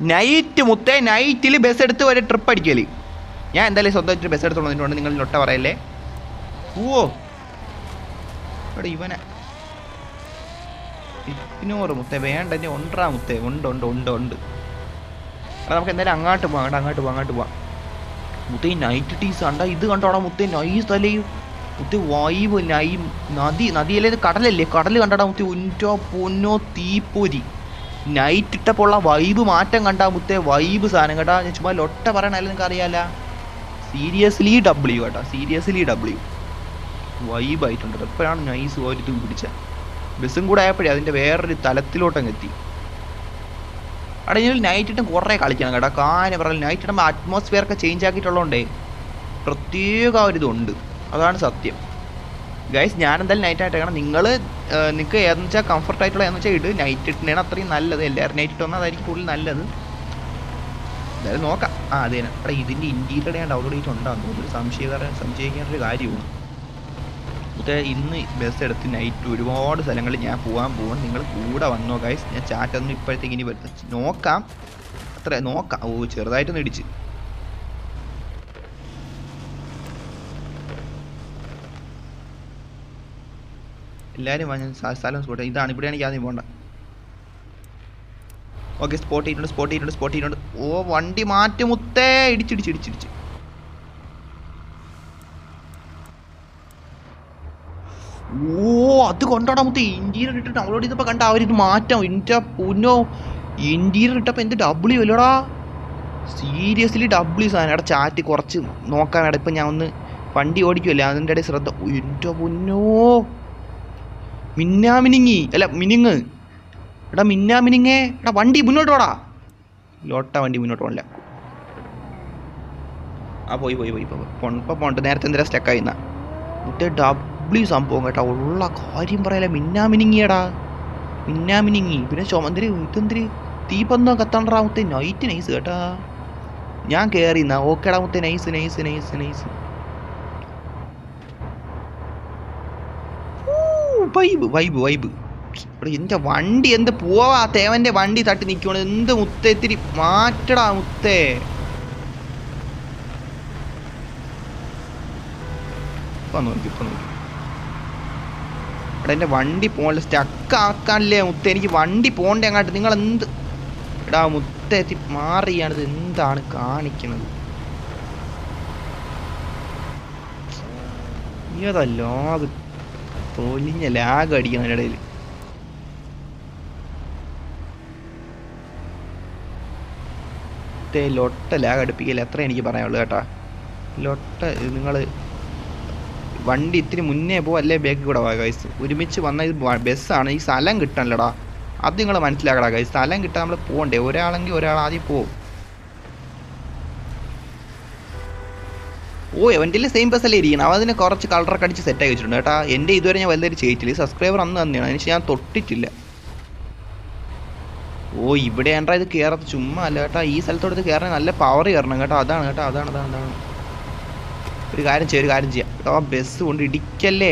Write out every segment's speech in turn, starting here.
Night മുത്തേ, നൈറ്റിൽ bus എടുത്ത് ഒരു ട്രിപ്പ് അടിക്കല്. ഞാൻ എന്തായാലും സ്വന്തമായിട്ട് ബസ് എടുത്തോണ്ട് നിങ്ങൾ ലൊട്ട പറയല്ലേ. ഓ ഇവിടെ ഇവനെ ഇഗ്നോറ് മുത്തേ, വേണ്ട എന്നെ ഉണ്ടാ മുത്തേ. ഉണ്ട് എടാ നമുക്ക് എന്തായാലും അങ്ങോട്ട് പോവാം. മുത്തേ ഈ നൈറ്റ് ടീസ് കണ്ടാ, ഇത് കണ്ടോടാ മുത്തേ, നൈസ് തലയും മുത്തേ വൈബ്. നദിയല്ലേ, കടലല്ലേ, കടൽ കണ്ടാടാ മുത്തേ. ഉൻറ്റോ പൊന്നോ തീപ്പൊരി. നൈറ്റ് ഇട്ടപ്പോൾ ഉള്ള വൈബ് മാറ്റം കണ്ടാ മുത്തേ, വൈബ് സാധനം കേട്ടാ. ഞാൻ ചുമ്മാ ലൊട്ട പറയണല്ലേ, നിങ്ങൾക്ക് അറിയാല. സീരിയസ്ലി ഡബ്ല്യു കേട്ടോ, സീരിയസ്ലി ഡബ്ല്യു വൈബായിട്ടുണ്ട്. എപ്പോഴാണ് നൈസ് ഒരു ഇത് പിടിച്ച ബസ്സും കൂടെ ആയപ്പോഴേ അതിൻ്റെ വേറൊരു തലത്തിലോട്ടങ്ങ് എത്തി. അവിടെ ഇതിൽ നൈറ്റ് ഇട്ടും കുറേ കളിക്കണം കേട്ടോ. കാര്യം പറയാം, നൈറ്റ് ഇടുമ്പോൾ അറ്റ്മോസ്ഫിയർ ഒക്കെ ചേഞ്ച് ആക്കിയിട്ടുള്ളതുകൊണ്ടേ പ്രത്യേക ഒരിതുണ്ട്. അതാണ് സത്യം ഗൈസ്. ഞാൻ എന്തായാലും നൈറ്റ് ആയിട്ടാണ്. നിങ്ങൾക്ക് ഏതെന്ന് വെച്ചാൽ കംഫർട്ടായിട്ടുള്ള ഏതെന്ന് വെച്ചാൽ ഇട്. നൈറ്റ് ഇട്ടിനാണ് അത്രയും നല്ലത്. എല്ലാവരും നൈറ്റ് ഇട്ട് വന്നാൽ അതായിരിക്കും കൂടുതൽ നല്ലത്. എന്തായാലും നോക്കാം. അതെ അവിടെ ഇതിൻ്റെ ഇൻറ്റീരിയർ ഞാൻ ഡൗൺലോഡ് ചെയ്തിട്ടുണ്ടാകുന്നു. ഒരു സംശയിക്കേണ്ട ഒരു കാര്യമാണ്. ഇന്ന് ബസ് എടുത്ത് നൈറ്റ് ഒരുപാട് സ്ഥലങ്ങളിൽ ഞാൻ പോകാൻ പോകണം. നിങ്ങൾ കൂടെ വന്നോ ഗൈസ്. ഞാൻ ചാറ്റൊന്നും ഇപ്പോഴത്തേക്ക് ഇനി നോക്കാം. നോക്കാം. ഓ ചെറുതായിട്ടൊന്ന് ഇടിച്ച്. എല്ലാവരും സ്ഥലം സ്പോട്ട് ഇതാണ്. ഇവിടെയാണ് ഞാൻ പോകണ്ട. ഓക്കെ, സ്പോട്ട് ചെയ്തിട്ടുണ്ട്. ഓ വണ്ടി മാറ്റി മുത്തേ. ഇടിച്ച്. ഓ അത് കൊണ്ടോടാ മുത്തേ. ഇന്റീരിയർ ഇട്ട് ഡൗൺലോഡ് ചെയ്തപ്പോൾ കണ്ട അവരിത് മാറ്റാം. എൻ്റെ പൊന്നോ, ഇന്റീരിയർ ഇട്ടപ്പോൾ എന്ത് ഡബ്ല്യു അല്ലോടാ. സീരിയസ്ലി ഡബ്ല്യു സാധനം. എടാ ചാറ്റ് കുറച്ച് നോക്കാൻ. എടാ ഇപ്പം ഞാൻ ഒന്ന് വണ്ടി ഓടിക്കുമല്ലേ, അതിൻ്റെ ഇടയിൽ ശ്രദ്ധ. എൻ്റെ പൊന്നോ, മിനിങ്ങ്. എടാ മിനിങ്ങേ. എടാ വണ്ടി മുന്നോട്ട് പോടാ. വണ്ടി മുന്നോട്ട് പോകണില്ല. പോയി ഇപ്പം പോണ്ട്. നേരത്തെ എന്തിനാ സ്റ്റക്കായിന്നാ മുത്തേ. ഡബ്ല്യു സംഭവം കേട്ടാ. ഉള്ള കാര്യം പറയല. മിനിങ്ങിയടാ. പിന്നെ ചുമന്തിരി ഇതെന്തിരി തീപ്പന്തോ കത്തണ്ടാ മുത്തേ. നൈസ് കേട്ടാ. ഞാൻ കയറിന്നാ. ഓക്കേടാ മുത്തേ. നൈസ്. വൈബ്. എൻ്റെ വണ്ടി എന്ത് പോവാ. തേവൻ്റെ വണ്ടി തട്ടി നിൽക്കണം. എന്ത് മുത്തേ, ഇത്തിരി മാറ്റടാ മുത്തേ. ഇപ്പം നോക്കി. എടാ എൻ്റെ വണ്ടി പോകണില്ല. സ്റ്റക്ക് ആക്കാനല്ലേ മുത്തേ. എനിക്ക് വണ്ടി പോകണ്ടേ അങ്ങോട്ട്. നിങ്ങൾ എന്ത് എടാ മുത്തേ എത്തി മാറിയാണിത്. എന്താണ് കാണിക്കുന്നത്? ഏതല്ലോ അത് പൊലിഞ്ഞ ലാഗ് അടിക്കണം അതിൻ്റെ ഇടയിൽ. ലൊട്ട ലാഗ് അടുപ്പിക്കില്ല. എത്ര എനിക്ക് പറയാനുള്ളൂ കേട്ടാ. ലൊട്ട നിങ്ങൾ വണ്ടി ഇത്തിരി മുന്നേ പോകും, അല്ലേ ബാക്കിൽ കൂടെ പോകാം ഗൈസ്. ഒരുമിച്ച് വന്ന ഇത് ബസ്സാണ്. ഈ സ്ഥലം കിട്ടണല്ലടാ. അത് നിങ്ങൾ മനസ്സിലാക്കടാ ഗൈസ്. സ്ഥലം കിട്ടാൻ നമ്മൾ പോകണ്ടേ. ഒരാളെങ്കിൽ ഒരാൾ ആദ്യം പോവും. ഓ എവൻ്റെ സെയിം ബസ്സല്ലേ ഇരിക്കണം. അതിന് കുറച്ച് കളറൊക്കെ അടിച്ച് സെറ്റാക്കി വെച്ചിട്ടുണ്ട് കേട്ടാ. എൻ്റെ ഇതുവരെ ഞാൻ വലുതായിട്ട് ചെയ്തിട്ടില്ല. സബ്സ്ക്രൈബർ അന്ന് തന്നെയാണ്. അതിന് ഞാൻ തൊട്ടിട്ടില്ല. ഓ ഇവിടെ ഏണ്ടാ ഇത് കയറത്ത് ചുമ്മാ അല്ല കേട്ടാ. ഈ സ്ഥലത്തോട്ട് കയറാൻ നല്ല പവർ കയറണം കേട്ടോ. അതാണ് കേട്ടോ. അതാണ് ഒരു കാര്യം ചെയ്യാം കേട്ടോ. ആ ബസ് കൊണ്ട് ഇടിക്കല്ലേ.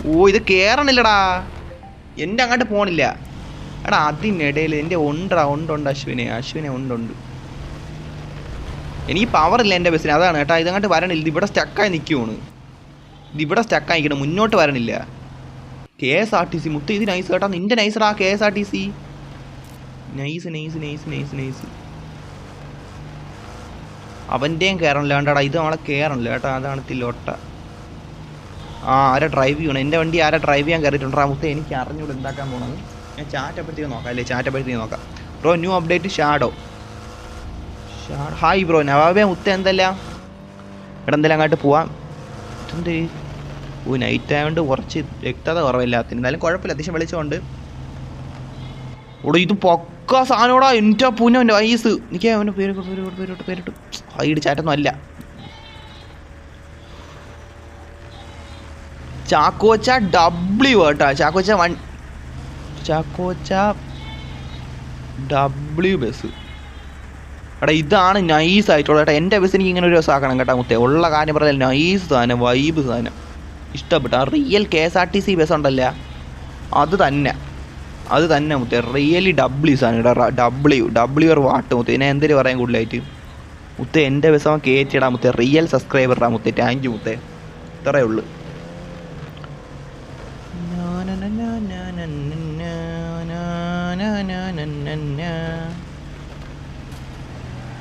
ഓ ഇത് കയറണില്ലടാ. എൻ്റെ അങ്ങോട്ട് പോണില്ല. എടാ അതിനിടയിൽ എൻ്റെ ഉണ്ട് അശ്വിനെ ഉണ്ട്. എനിക്ക് പവറില്ല എൻ്റെ ബസ്സിന്. അതാണ് കേട്ടോ. ഇതങ്ങോട്ട് വരണില്ല. ഇതിവിടെ സ്റ്റക്കായി നിൽക്കുവാണ്. നിൽക്കണം. മുന്നോട്ട് വരണില്ല. KSRTC മുത്ത്. ഇത് നൈസ് കേട്ടോ. നിൻ്റെ നൈസടാ KSRTC. നൈസ്. അവൻ്റെയും കയറണില്ല വേണ്ടടാ. ഇത് നമ്മളെ കയറണില്ല കേട്ടോ. അതാണ് തിലോട്ട. ആരാ ഡ്രൈവ് ചെയ്യണം? എൻ്റെ വണ്ടി ആരാ ഡ്രൈവ് ചെയ്യാൻ കയറിയിട്ടുണ്ടാ മുത്തേ. എനിക്ക് അറിഞ്ഞൂടെ എന്താക്കാൻ പോകണത്. ഞാൻ ചാറ്റപ്പഴത്തേക്ക് നോക്കാം അല്ലേ. Bro new update shadow. Hi bro. നവാബേ മുത്തേ എന്തല്ല. ഇവിടെ എന്തെല്ലാം അങ്ങോട്ട് പോവാം. എന്ത് നൈറ്റ് ആയതുകൊണ്ട് കുറച്ച് വ്യക്തത കുറവില്ലാത്ത. എന്നാലും കുഴപ്പമില്ല. അത്യാവശ്യം വിളിച്ചുകൊണ്ട്. ഇവിടെ ഇത് പൊക്ക സാധനോടാ. എൻ്റെ പൂന വയസ്സ്. എനിക്ക് അവൻ്റെ പേരിട്ടു. ഹൈഡ് ചാറ്റൊന്നും അല്ല. ചാക്കോച്ച ഡബ്ല്യു കേട്ടോ. ചാക്കോച്ച ഡബ്ല്യു ബസ്. എടാ ഇതാണ് നൈസ് ആയിട്ടുള്ള കേട്ടോ. എൻ്റെ ബസ് എനിക്ക് ഇങ്ങനെ ഒരു ദിവസം ആക്കണം കേട്ടോ മുത്തേ. ഉള്ള കാര്യം പറഞ്ഞാൽ നൈസ് സാധനം, വൈബ് സാധനം. ഇഷ്ടപ്പെട്ടു. ആ റിയൽ KSRTC ബസ് ഉണ്ടല്ല, അത് തന്നെ മുത്തേ. റിയലി ഡബ്ല്യു സാധനം. ഡബ്ല്യു വാട്ട് മുത്തേ. ഇതിനെ എന്തിനു പറയാൻ കൂടുതലായിട്ട് മുത്തേ. എൻ്റെ ബസ് അവൻ കയറ്റിയിടാൻ മുത്തേ. റിയൽ സബ്സ്ക്രൈബറാ മുത്തേ. താങ്ക് യു മുത്തേ. ഇത്രയേ ഉള്ളൂ.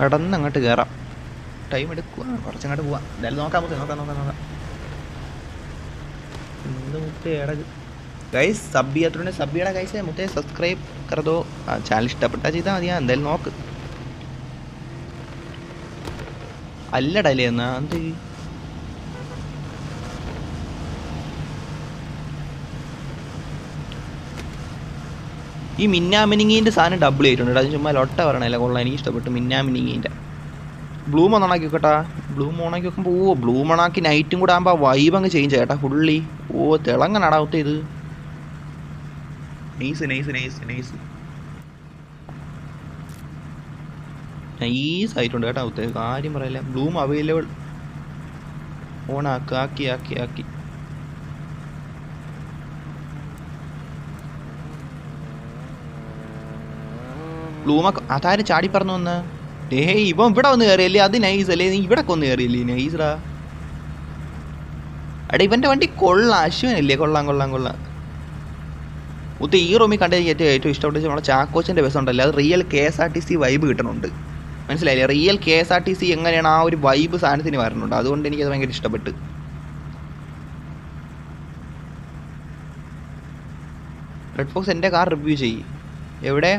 കടന്ന് അങ്ങോട്ട് കയറാം. ടൈം എടുക്കുക, കുറച്ചങ്ങോട്ട് പോവാം. എന്തായാലും നോക്കാം മുത്തേ. നോക്കാം. എന്ത് മുത്തേ ഇടക്ക് ഗൈസ് സബ് ചെയ്യാത്തതുകൊണ്ട് സബ് ചെയ്യണം ഗൈസ്. മുത്തേ സബ്സ്ക്രൈബ് കറതോ. ചാനൽ ഇഷ്ടപ്പെട്ടാൽ ചെയ്താൽ മതി. ഞാൻ എന്തായാലും നോക്ക്. അല്ലടല്ലേ എന്നാ എന്ത് ഈ മിന്നാമിനിങ്ങിൻ്റെ സാധനം ഡബിൾ ചെയ്തിട്ടുണ്ട്. അത് ചുമ്മാ ലൊട്ട പറയണല്ല, കൊള്ളാം. എനിക്ക് ഇഷ്ടപ്പെട്ടു മിന്നാമിനിങ്ങിൻ്റെ. ബ്ലൂം ഓണാക്കി വെക്കട്ടാ. ബ്ലൂം ഓണാക്കി വെക്കുമ്പോൾ ബ്ലൂം ഓണാക്കി നൈറ്റും കൂടെ ആകുമ്പോൾ വൈബ് അങ്ങ് ചേഞ്ച് ചേട്ടാ ഫുള്ളി. തിളങ്ങനാടാ ഒത്ത ഇത്. നൈസ് ആയിട്ടുണ്ട് കേട്ടോ ഒത്ത. കാര്യം പറയല്ല. Bloom available. ആക്കി ബ്ലൂമൊക്കെ അതാരും ചാടി പറഞ്ഞു വന്ന്. ഇവൻ ഇവിടെ വന്ന് കയറിയല്ലേ, അത് നൈസ് അല്ലേ. നീ ഇവിടെ ഒന്ന് കയറിയല്ലേ, നൈസ്ഡാ. എടാ ഇവൻ്റെ വണ്ടി കൊള്ളാം. അശ്വനല്ലേ, കൊള്ളാം. മുത്ത ഈ റൂമിൽ കണ്ട ഏറ്റവും ഇഷ്ടപ്പെട്ട നമ്മളെ ചാക്കോച്ചൻ്റെ ബസ് ഉണ്ടല്ലോ, അത് റിയൽ KSRTC വൈബ് കിട്ടുന്നുണ്ട്. മനസ്സിലായില്ലേ? റിയൽ KSRTC എങ്ങനെയാണ് ആ ഒരു വൈബ് സാധനത്തിന് വരുന്നുണ്ട്. അതുകൊണ്ട് എനിക്കത് ഭയങ്കര ഇഷ്ടപ്പെട്ട്. റെഡ് ഫോക്സ് എൻ്റെ കാർ റിവ്യൂ ചെയ്യ്. എവിടെ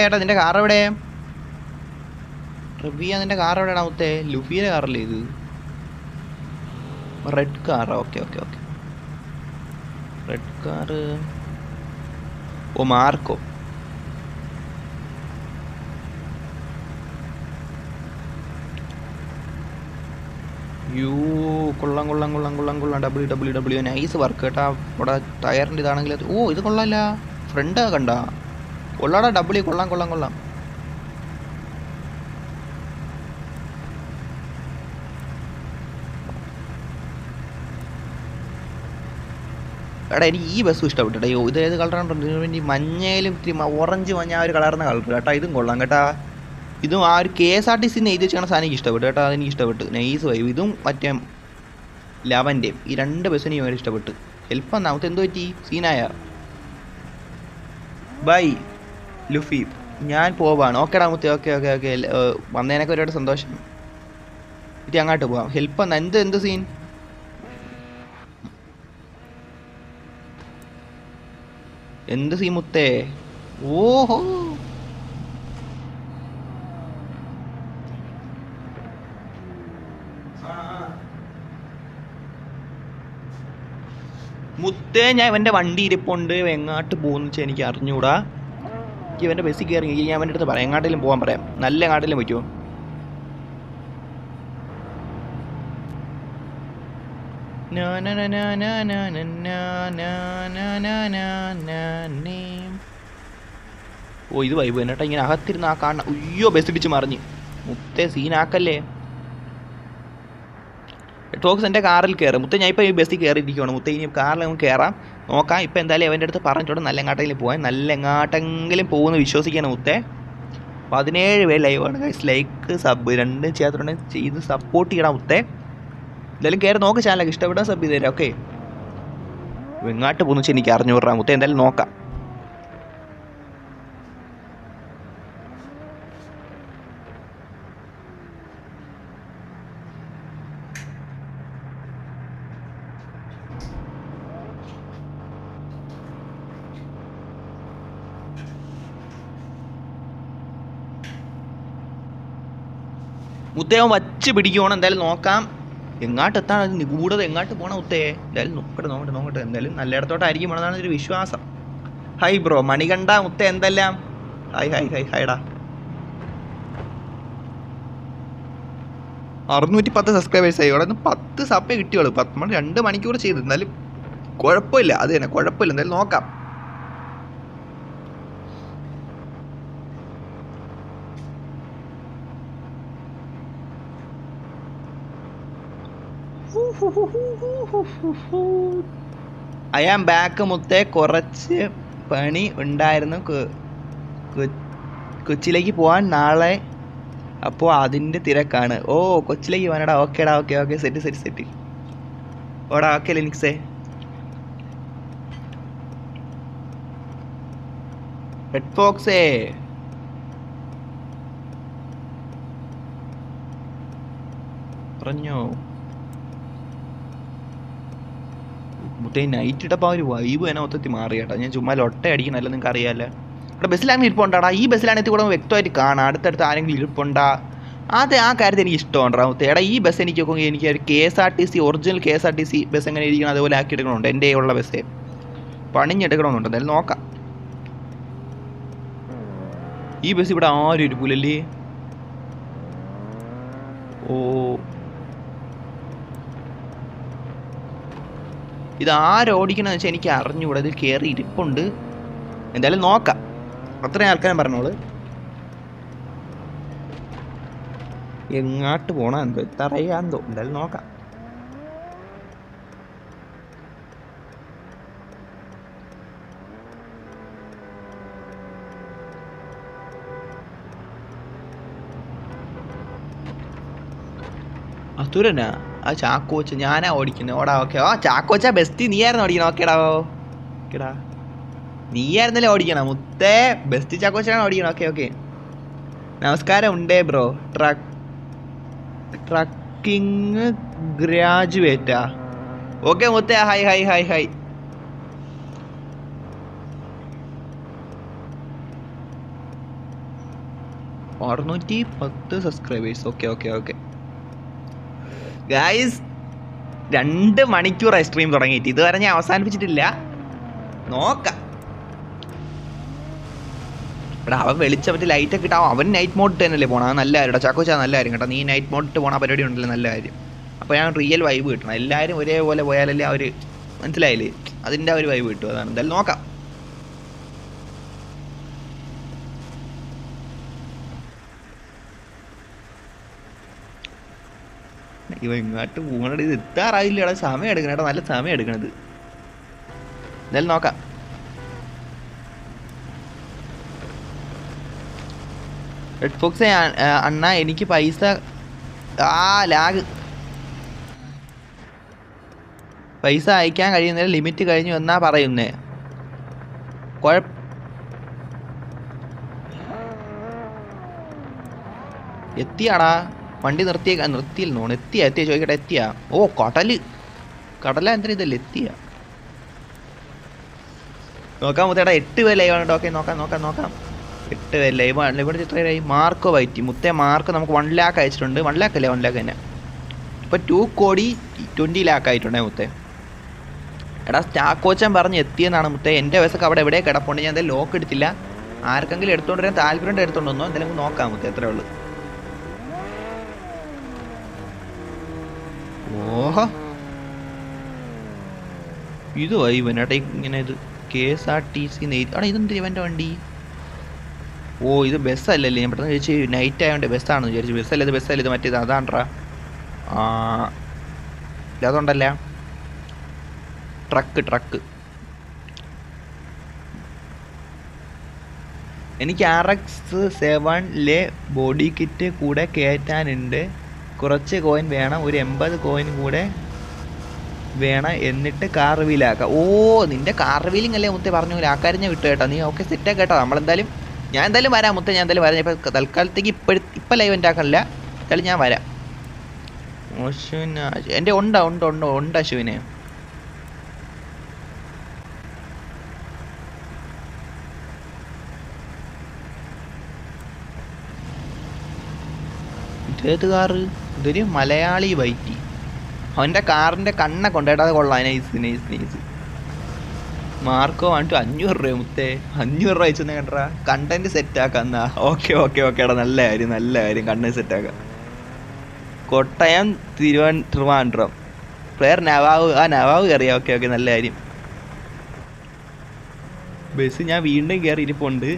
ഏട്ടാ നിന്റെ കാർ എവിടെ? റിവ്യൂ ചെയ്യാൻ നിന്റെ കാർ എവിടെയാണ് മുത്തേ? ലുഫിയുടെ കാറല്ലേ ഇത്? റെഡ് കാറാ. Okay red car. ഓ മാർക്കോ. കൊള്ളാം. WW നൈസ് വർക്ക് കേട്ടാ. ഇവിടെ ടയറിൻ്റെ ഇതാണെങ്കിൽ ഇത് കൊള്ളാമല്ല. ഫ്രണ്ട് കണ്ട കൊള്ളാടാ. W കൊള്ളാം. എടാ എനിക്ക് ഈ ബസ്സും ഇഷ്ടപ്പെട്ടു. ഇത് ഏത് കളറാണ്? മഞ്ഞയിലും ഓറഞ്ച് മഞ്ഞ ആ ഒരു കളർന്ന കളർ കേട്ടാ. ഇതും കൊള്ളാം കേട്ടാ. ഇതും ആ ഒരു KSRTC എഴുതി വെച്ചാണ് സാധനം എനിക്ക് ഇഷ്ടപ്പെട്ടു കേട്ടോ. അതെനിക്ക് ഇഷ്ടപ്പെട്ടു. Nice vibe. ഇതും മറ്റേ ലെവൻ്റെയും ഈ രണ്ട് ബസ്സിനും ഭയങ്കര ഇഷ്ടപ്പെട്ടു. ഹെൽപ്പ് ഒന്നാമത്തെ എന്ത് പറ്റി? സീനായ ബൈ ലുഫി, ഞാൻ പോവാണ്. ഓക്കേടാ മുത്തേ. ഓക്കെ വന്നതിനൊക്കെ ഒരുപാട് സന്തോഷം. ഇത് അങ്ങോട്ട് പോവാം. ഹെൽപ്പ് എന്നാ എന്ത് സീൻ? എന്ത് സീൻ മുത്തേ? ഓഹോ മുത്തേ, ഞാൻ ഇവൻ്റെ വണ്ടി ഇരിപ്പുണ്ട്. എങ്ങാട്ട് പോകുന്നു വെച്ചാൽ എനിക്ക് അറിഞ്ഞൂടാ. എനിക്ക് ഇവൻ്റെ ബസ്സിൽ കയറി ഞാൻ അവൻ്റെ അടുത്ത് പറയാം. എങ്ങാട്ടിലും പോകാൻ പറയാം. നല്ല എങ്ങാട്ടിലും പറ്റുമോ? ഓ ഇത് വൈബ് തന്നെ കേട്ടോ. ഇങ്ങനെ അകത്തിരുന്ന് ആ കാണണം. അയ്യോ ബസ് ഇടിച്ച് മറിഞ്ഞ്. മുത്തേ സീനാക്കല്ലേ. ടോക്സ് എൻ്റെ കാറിൽ കയറും മുത്തേ. ഞാൻ ഇപ്പോൾ ഈ ബസ്സിൽ കയറിയിരിക്കുകയാണ് മുത്തേ. ഇനി കാറിൽ നമുക്ക് കയറാം, നോക്കാം. ഇപ്പം എന്തായാലും അവൻ്റെ അടുത്ത് പറഞ്ഞിട്ടുണ്ട് നല്ല എങ്ങാട്ടെങ്കിലും പോകാൻ. നല്ല എങ്ങാട്ടെങ്കിലും പോകുമെന്ന് വിശ്വസിക്കണം മുത്തേ. 17 പേര് ലൈവാണ് ഗൈസ്. ലൈക്ക് സബ് രണ്ടും ചെയ്യാത്തുണ്ടെങ്കിൽ ചെയ്ത് സപ്പോർട്ട് ചെയ്യണം മുത്തേ. എന്തായാലും കയറി നോക്ക്. ചാനലൊക്കെ ഇഷ്ടപ്പെട്ടാൽ സബ് ചെയ്ത് തരാം. ഓക്കെ എങ്ങാട്ട് പോകുന്ന വെച്ചാൽ എനിക്ക് അറിഞ്ഞൂറാം മുത്തേ. എന്തായാലും നോക്കാം. മുത്തേ വച്ച് പിടിക്കുവാണ്. എന്തായാലും നോക്കാം എങ്ങാട്ട് എത്താണ് നിഗൂഢത. എങ്ങാട്ട് പോകണം മുത്തേ? എന്തായാലും നോക്കട്ടെ. എന്തായാലും നല്ല ഇടത്തോട്ടായിരിക്കും വേണമെന്നാണ് ഒരു വിശ്വാസം. ഹൈ ബ്രോ മണികണ്ഠ മുത്തേ, എന്തെല്ലാം? ഹൈടാ. 610 സബ്സ്ക്രൈബേഴ്സായി. ഇവിടെ നിന്ന് 10 സബ്ബേ കിട്ടിയുള്ളൂ. 2 മണിക്കൂർ ചെയ്തു. എന്നാലും കുഴപ്പമില്ല. അത് തന്നെ കുഴപ്പമില്ല. എന്തായാലും നോക്കാം. ഐ ആം ബാക്ക് മുത്തേ. കുറച്ച് പണി ഉണ്ടായിരുന്നു കൊച്ചിയിലേക്ക് പോകാൻ നാളെ. അപ്പോൾ അതിൻ്റെ തിരക്കാണ്. ഓ കൊച്ചിയിലേക്ക് പോകാനടാ. ഓക്കേടാ, okay okay, set set set. ഓടാ, ഓക്കെ ലിനിക്സേ. റെഡ് ഫോക്സേ പറഞ്ഞോ. മുത്തേ നൈറ്റ് ഇട്ടപ്പോൾ ആ ഒരു വൈബ് തന്നെ മൊത്തത്തിൽ മാറി കേട്ടോ. ഞാൻ ചുമ്മാ ലൊട്ട അടിക്കണല്ലോ, നിങ്ങൾക്ക് അറിയാമല്ലോ. ഇവിടെ ബസ്സിലാണെങ്കിൽ ഇരിപ്പുണ്ടാടാ. ഈ ബസ്സിലാണെങ്കിൽ കൂടെ വ്യക്തമായിട്ട് കാണാം അടുത്തടുത്ത് ആരെങ്കിലും ഇരിപ്പുണ്ടാ. അത് ആ കാര്യത്തിൽ എനിക്ക് ഇഷ്ടമുണ്ടാ മുത്തേ. എടാ ഈ ബസ് എനിക്ക് ഒരു KSRTC ഒറിജിനൽ KSRTC ബസ് എങ്ങനെ ഇരിക്കണം അതുപോലെ ആക്കി എടുക്കണമുണ്ട്. എൻ്റെ ഉള്ള ബസ്സേ പണിഞ്ഞെടുക്കണമെന്നുണ്ട്. എന്തായാലും നോക്കാം. ഈ ബസ് ഇവിടെ ആരും ഇരിക്കൂലല്ലേ. ഓ ഇത് ആരോടിക്കണമെന്ന് വെച്ചാൽ എനിക്ക് അറിഞ്ഞുകൂടെ. ഇതിൽ കയറി ഇരിപ്പുണ്ട്. എന്തായാലും നോക്കാം. അത്രയും ആൾക്കാരും പറഞ്ഞോളൂ. എങ്ങോട്ട് പോകണം എന്തോ എത്തറിയാന്തോ. എന്തായാലും നോക്കാം. അതുരനാ ആ ചാക്കോച്ച ഞാനാ ഓടിക്കുന്നത്. ഓടാ ഓക്കെ. ആ ചാക്കോച്ച ബെസ്റ്റ് നീയായിരുന്നു ഓടിക്കണം. ഓക്കേടാ ഓക്കേടാ, നീയായിരുന്നല്ലേ ഓടിക്കണം മുത്തേ. ബെസ്റ്റ് ചാക്കോച്ചാണ് ഓടിക്കണം. Okay okay. നമസ്കാരം ഉണ്ടേ ബ്രോ. ട്രക്കിങ് ഗ്രാജുവേറ്റാ. ഓക്കെ മുത്തേ. Hi hi hi hi. $610 subscribers. Okay okay okay guys, 2 മണിക്കൂറായി സ്ട്രീം തുടങ്ങിയിട്ട്. ഇതുവരെ ഞാൻ അവസാനിപ്പിച്ചിട്ടില്ല. നോക്കാം. ഇവിടെ അവൻ വെളിച്ചപ്പറ്റി ലൈറ്റൊക്കെ ഇട്ടാവും. അവൻ നൈറ്റ് മോഡ് തന്നെയല്ലേ പോകണം. അത് നല്ല കാര്യം. ചാക്കോച്ചാ നല്ല കാര്യം കേട്ടോ. നീ നൈറ്റ് മോഡിട്ട് പോകണ പരിപാടി ഉണ്ടല്ലോ, നല്ല കാര്യം. അപ്പോൾ ഞാൻ റിയൽ വൈബ് കിട്ടണം. എല്ലാവരും ഒരേപോലെ പോയാലല്ലേ അവർ മനസ്സിലായില്ലേ, അതിൻ്റെ ആ ഒരു വൈബ് കിട്ടും. അതാണ്. എന്തായാലും നോക്കാം. ഇവ ഇങ്ങോട്ട് പോകണത് ഇത് എത്താറായില്ലടാ. സമയം എടുക്കണം കേട്ടോ, നല്ല സമയം എടുക്കണത്. എന്തായാലും നോക്കാം. റെഡ് ഫോക്സ് അണ്ണാ എനിക്ക് പൈസ ലാഗ് പൈസ അയക്കാൻ കഴിയുന്നതിൽ ലിമിറ്റ് കഴിഞ്ഞു എന്നാ പറയുന്നേ. എത്തിയാടാ. വണ്ടി നിർത്തിയില്ല തോന്നുന്നു. എത്തിയ ചോദിക്കട്ടെ. എത്തിയാ? ഓ കടല എന്താ ഇതല്ലേ. എത്തിയാ നോക്കാം മുത്തേടാ. 8 പേര് ലൈവ് ആണ്. ഓക്കെ നോക്കാം നോക്കാം നോക്കാം. 8 പേര് ലൈവ് ആണ്. ഇവിടെ എത്രയായി? മാർക്കോ വൈറ്റി മുത്തേ. മാർക്ക് നമുക്ക് 1 lakh അയച്ചിട്ടുണ്ട്. 1 lakh അല്ലേ? 1 lakh തന്നെ. ഇപ്പം 2,20 lakh ആയിട്ടുണ്ടേ മുത്തേ. എടാ ചാക്കോച്ചൻ പറഞ്ഞ് എത്തിയെന്നാണ് മുത്തേ. എൻ്റെ ബസ്സൊക്കെ അവിടെ എവിടെ കിടപ്പുണ്ട്. ഞാൻ എന്തായാലും ലോക്ക് എടുത്തില്ല. ആർക്കെങ്കിലും എടുത്തോണ്ട് വരാൻ താല്പര്യം എടുത്തോണ്ടോ എന്തായാലും നോക്കാം മുത്തേ. എത്രയേ ഉള്ളൂ. ഓഹോ ഇത് വൈബനേട്ടാ. ഇങ്ങനെ ഇത് KSRTC ആടാ. ഇതെന്ത് ഇവൻ്റെ വണ്ടി? ഓ ഇത് ബസ്സല്ലല്ലേ. ഞാൻ പെട്ടെന്ന് ചോദിച്ചു നൈറ്റ് ആയതുകൊണ്ട് ബസ്സാണെന്ന് വിചാരിച്ചു. ബസ്സല്ല ഇത്, ബസ്സല്ല ഇത്, മറ്റേത് അതാണ്ടാ. ഇതുണ്ടല്ല ട്രക്ക്. എനിക്ക് RX-7 ബോഡി കിറ്റ് കൂടെ കയറ്റാനുണ്ട്. കുറച്ച് കോയിൻ വേണം. ഒരു 80 കോയിൻ കൂടെ വേണം. എന്നിട്ട് കാർ വീലാക്കാം. ഓ നിന്റെ കാർ വീലിംഗ് അല്ലേ മുത്തേ പറഞ്ഞു. ആക്കാരം ഞാൻ വിട്ടു കേട്ടോ. നീ ഓക്കെ സെറ്റാ കേട്ടോ. ഞാൻ എന്തായാലും വരാം മുത്തേ. ഞാൻ എന്തായാലും വരാം. ഇപ്പം തൽക്കാലത്തേക്ക് ഇപ്പം ലൈവ് ഉണ്ടാക്കാനില്ല. എന്തായാലും ഞാൻ വരാം. എൻ്റെ ഉണ്ട് അശുവിനെ. ഇതേത് കാറ്? ഇതൊരു മലയാളി വൈറ്റി. അവൻ്റെ കാറിൻ്റെ കണ്ണൊക്കെ ഉണ്ട് കേട്ടോ. അത് കൊള്ളാം. നൈസ്. മാർക്കോ വന്നിട്ട് 500 രൂപ മുത്തേ. 500 രൂപ അയച്ചെന്ന് കേട്ടാ. കണ്ടന്റ് സെറ്റാക്കാം എന്നാ. ഓക്കെ എടാ. നല്ല കാര്യം. കണ്ടന്റ് സെറ്റാക്കാം. കോട്ടയം ട്രിവാൻഡ്രം പ്ലെയർ നവാവ് കയറിയാ. ഓക്കെ നല്ല കാര്യം. ബസ് ഞാൻ വീണ്ടും കയറി ഇരിപ്പുണ്ട്.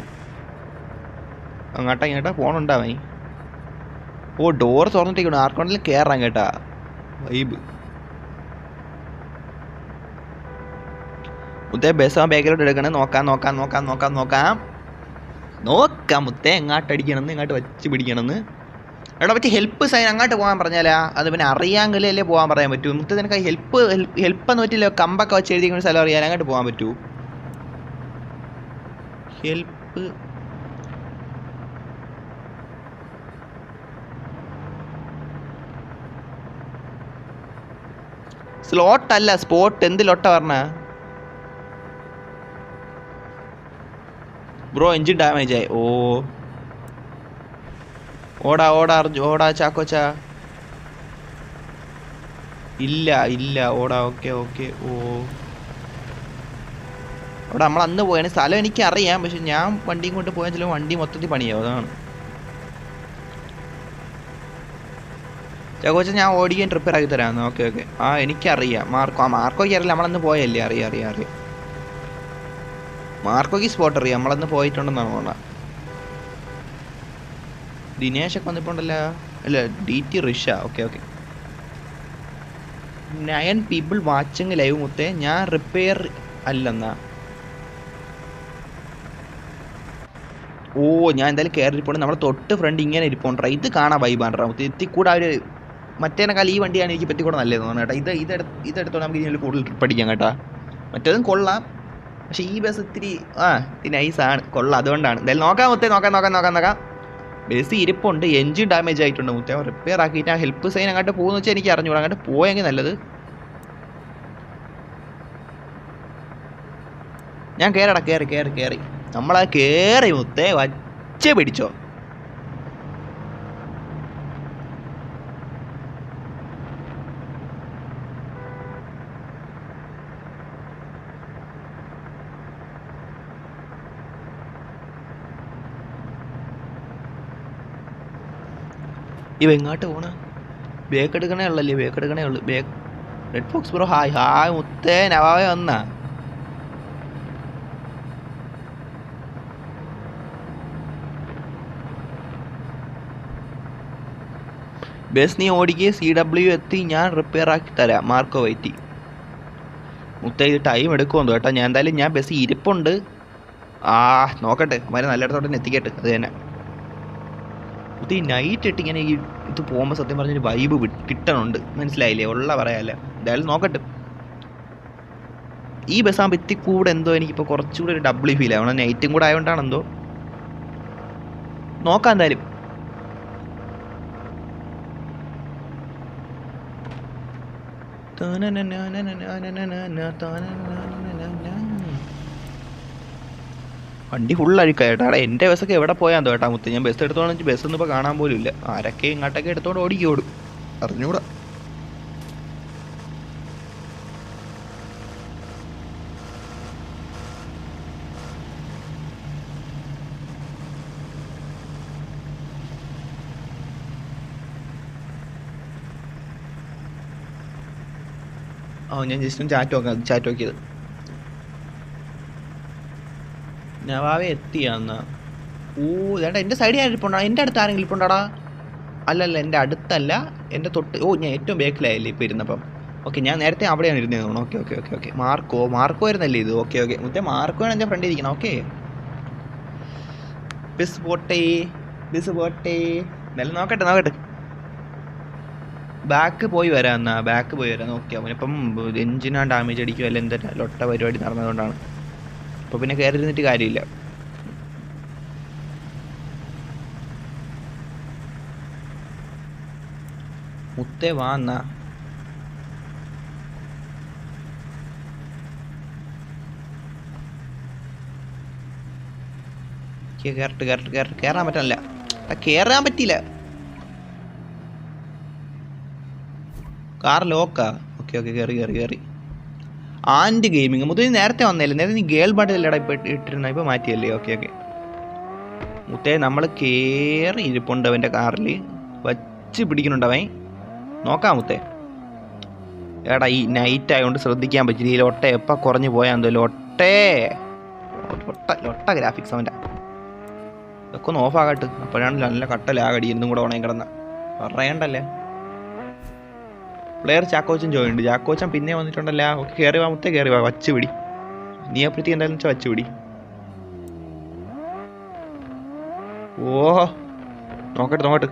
അങ്ങോട്ടാ പോകണുണ്ടാവേ. ഓ ഡോർ തുറന്നിട്ടേക്കണം. ആർക്കൊണ്ടെങ്കിലും കയറാം കേട്ടാ. വൈബ്. മുത്തേ ബസ് ആ ബാക്കിലോട്ട് എടുക്കണം. നോക്കാം മുത്തേ എങ്ങോട്ട് അടിക്കണമെന്ന്, ഇങ്ങോട്ട് വെച്ച് പിടിക്കണമെന്ന്. എടാ പറ്റി ഹെൽപ്പ് സൈൻ അങ്ങോട്ട് പോകാൻ പറഞ്ഞാലാ അത് പിന്നെ അറിയാമെങ്കിലേ അല്ലേ പോകാൻ പറയാൻ പറ്റൂ. മുത്തേ നിനക്ക് ഹെൽപ്പ് എന്ന് പറ്റില്ല, കമ്പൊക്കെ വെച്ച് എഴുതിക്കുന്ന സ്ഥലം അറിയാൻ അങ്ങോട്ട് പോകാൻ പറ്റൂ. ഹെൽപ്പ് സ്ലോട്ട് അല്ല സ്പോട്ട്. എന്ത് ലൊട്ട പറഞ്ഞ ബ്രോ? എഞ്ചിൻ ഡാമേജ് ആയി. ഓടാ ചാക്കോച്ചാ. ഇല്ല ഓടാ. ഓക്കെ അവിടെ നമ്മൾ അന്ന് പോയാണ് സ്ഥലം എനിക്ക് അറിയാം. പക്ഷെ ഞാൻ വണ്ടിയും കൊണ്ട് പോയാൽ ചില വണ്ടി മൊത്തത്തിൽ പണിയാവും. അതാണ് ചാക്കോച്ച, ഞാൻ ഓടിക്കാൻ ട്രിപ്പർ ആക്കി തരാം. ഓക്കെ ആ എനിക്കറിയാം. മാർക്കോയ്ക്ക് അറിയില്ല, നമ്മളന്ന് പോയല്ലേ. അറിയാം മാർക്കോയ്ക്ക് സ്പോട്ട് അറിയാം, നമ്മളന്ന് പോയിട്ടുണ്ടെന്നാണ് തോന്നുന്നത്. ദിനേശൊക്കെ വന്നിട്ടുണ്ടല്ലോ. അല്ല DT Risha. Okay 9 people watching live മുത്തേ. ഞാൻ റിപ്പയർ അല്ലെന്നാ. ഞാൻ എന്തായാലും കയറി ഇരിപ്പുണ്ട്. നമ്മളെ തൊട്ട് ഫ്രണ്ട് ഇങ്ങനെ ഇരിപ്പുണ്ടാ. ഇത് കാണാൻ വൈബാണ്ടാ മുത്തേ. എത്തിക്കൂടെ ഒരു മറ്റേനേക്കാൾ ഈ വണ്ടിയാണ് എനിക്ക് പറ്റിക്കൂടെ നല്ലതെന്ന് തോന്നുന്നു കേട്ടോ. ഇതെടുത്തോണ്ട് നമുക്ക് ഇതിൽ കൂടുതൽ ട്രിപ്പ് അടിക്കാം കേട്ടോ. മറ്റേതും കൊള്ളാം, പക്ഷെ ഈ ബസ് ഇത്തിരി നൈസാണ്, കൊള്ളാം. അതുകൊണ്ടാണ് എന്തായാലും നോക്കാം മുത്തേ. നോക്കാം. ബസ് ഇരിപ്പുണ്ട്, എൻജിൻ ഡാമേജ് ആയിട്ടുണ്ട് മുത്തേ. റിപ്പയർ ആക്കിയിട്ട് ആ ഹെൽപ്പ് സൈൻ അങ്ങോട്ട് പോകുന്ന വെച്ചാൽ എനിക്ക് അറിഞ്ഞൂടാ. അങ്ങോട്ട് പോയെങ്കിൽ നല്ലത്. ഞാൻ കയറടാ. കയറി നമ്മളാ കയറി മുത്തേ. വച്ച് പിടിച്ചോ. ഇവ എങ്ങോട്ട് പോണ? ബേക്ക് എടുക്കണേ ഉള്ളു. റെഡ് ഫോക്സ് ബ്രോ ഹായ് മുത്തേ. നവാവ വന്നാ? ബസ് നീ ഓടിക്കുക. CW എത്തി, ഞാൻ റിപ്പയർ ആക്കി തരാം. മാർക്കോ വൈറ്റി മുത്തേ. ഇത് ടൈം എടുക്കുമെന്ന് കേട്ടോ. ഞാൻ ബസ് ഇരിപ്പുണ്ട്. നോക്കട്ടെ, അവരെ നല്ലയിടത്തോട്ട് തന്നെ എത്തിക്കട്ടെ. അത് തന്നെ ഈ നൈറ്റ് ഇട്ട് ഇങ്ങനെ ഇത് പോകുമ്പോൾ സത്യം പറഞ്ഞൊരു വൈബ് കിട്ടണുണ്ട്. മനസ്സിലായില്ലേ? ഉള്ള പറയാല്ലേ. എന്തായാലും നോക്കട്ടെ. ഈ ബസ്സാകുമ്പോൾ ഇത്തിക്കൂടെ എന്തോ എനിക്കിപ്പോൾ കുറച്ചുകൂടെ ഒരു ഡബിൾ ഫീൽ ആവണം. നൈറ്റും കൂടെ ആയതുകൊണ്ടാണ് എന്തോ. നോക്കാം എന്തായാലും. വണ്ടി ഫുൾ അഴുക്കായിട്ടാ. എൻ്റെ ബസ്സൊക്കെ എവിടെ പോയാൽ കേട്ടാ മുത്ത്. ഞാൻ ബസ് എടുത്തോണ്ട് ബസ്സൊന്നും ഇപ്പോൾ കാണാൻ പോലും ഇല്ല. ആരൊക്കെ ഇങ്ങോട്ടൊക്കെ എടുത്തോണ്ട് ഓടും അറിഞ്ഞൂടാ. ഞാൻ ജസ്റ്റ് ചാറ്റ് നോക്കിയത്. നവാവെ എത്തിയാന്നാ? ഇതാ എൻ്റെ സൈഡിൽ ആരിപ്പുണ്ടാ? എൻ്റെ അടുത്ത് ആരെങ്കിലും ഇരിപ്പുണ്ടാടാ? അല്ലല്ല, എൻ്റെ അടുത്തല്ല, എൻ്റെ തൊട്ട്. ഞാൻ ഏറ്റവും ബേക്കിലായല്ലേ ഇപ്പോൾ ഇരുന്നപ്പം. ഓക്കെ, ഞാൻ നേരത്തെ അവിടെയാണ് ഇരുന്നത് തോന്നുന്നു. ഓക്കെ മാർക്കോ ആയിരുന്നല്ലേ ഇത്? ഓക്കെ മുത്തേ മാർക്കോയാണ് എൻ്റെ ഫ്രണ്ട് ഇരിക്കണം. ഓക്കെ ബസ് പോട്ടെ. എന്നാലും നോക്കട്ടെ. ബാക്ക് പോയി വരാം. ഓക്കെ. അവനിപ്പം എഞ്ചിനാ ഡാമേജ് അടിക്കും അല്ല എന്താ ലൊട്ട പരിപാടി നടന്നതുകൊണ്ടാണ്. അപ്പോൾ പിന്നെ കയറി ഇരുന്നിട്ട് കാര്യമില്ല. മുത്തേ വാന്നാ. കയറാൻ പറ്റില്ല. കയറാൻ പറ്റിയില്ല. കാർ ലോക്കാ. ഓക്കെ കയറി. ആൻഡ് ഗെയിമിങ് മുത്തേ നേരത്തെ വന്നല്ലേ? നേരത്തെ നീ ഗേൾ ബാട്ടിലല്ലടാ ഇപ്പോൾ ഇട്ടിരുന്ന, ഇപ്പോൾ മാറ്റിയല്ലേ? ഓക്കെ മുത്തേ നമ്മൾ കയറി ഇരിപ്പുണ്ട് അവൻ്റെ കാറിൽ. വച്ച് പിടിക്കുന്നുണ്ടവൻ. നോക്കാം മുത്തേ. എടാ ഈ നൈറ്റ് ആയതുകൊണ്ട് ശ്രദ്ധിക്കാൻ പറ്റില്ല. ഈ ലൊട്ട എപ്പോൾ കുറഞ്ഞു പോയാൽ എന്തോ ലൊട്ട ഗ്രാഫിക്സ് അവൻ്റെ. ഇതൊക്കെ ഒന്ന് ഓഫാകട്ടെ. അപ്പോഴാണ് നല്ല കട്ടലാകടി എന്നും കൂടെ ഉണങ്ങി കിടന്ന പറയണ്ടല്ലേ. പ്ലെയർ ചാക്കോച്ചൻ ജോയിൻ ഉണ്ട്. ചാക്കോച്ചൻ പിന്നെ വന്നിട്ടുണ്ടല്ലോ. ഓക്കെ കയറി വാ മുത്തേ, കയറി വാ. വച്ച് പിടി. നീ അപ്പോഴത്തേക്ക് എന്തായാലും വച്ചുപിടി. ഓ നോക്കട്ടെ.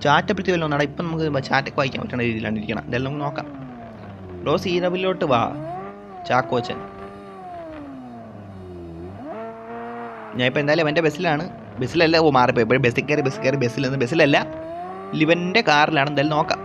ചാറ്റപ്പറ്റി വല്ലതും ഒന്നാടാ. ഇപ്പം നമുക്ക് ചാറ്റൊക്കെ വായിക്കാൻ പറ്റുന്ന രീതിയിലാണ് ഇരിക്കണം. ഇതെല്ലാം നമുക്ക് നോക്കാം. റോസ് ഈ ഡബിലോട്ട് വാ ചാക്കോച്ചൻ. ഞാൻ ഇപ്പം എന്തായാലും എൻ്റെ ബസ്സിലല്ല. ഓ മാറിപ്പോയി. എപ്പോഴും ബസ്സിൽ കയറി ബസ്സിലല്ല, ലിവൻ്റെ കാറിലാണ്. എന്തായാലും നോക്കാം.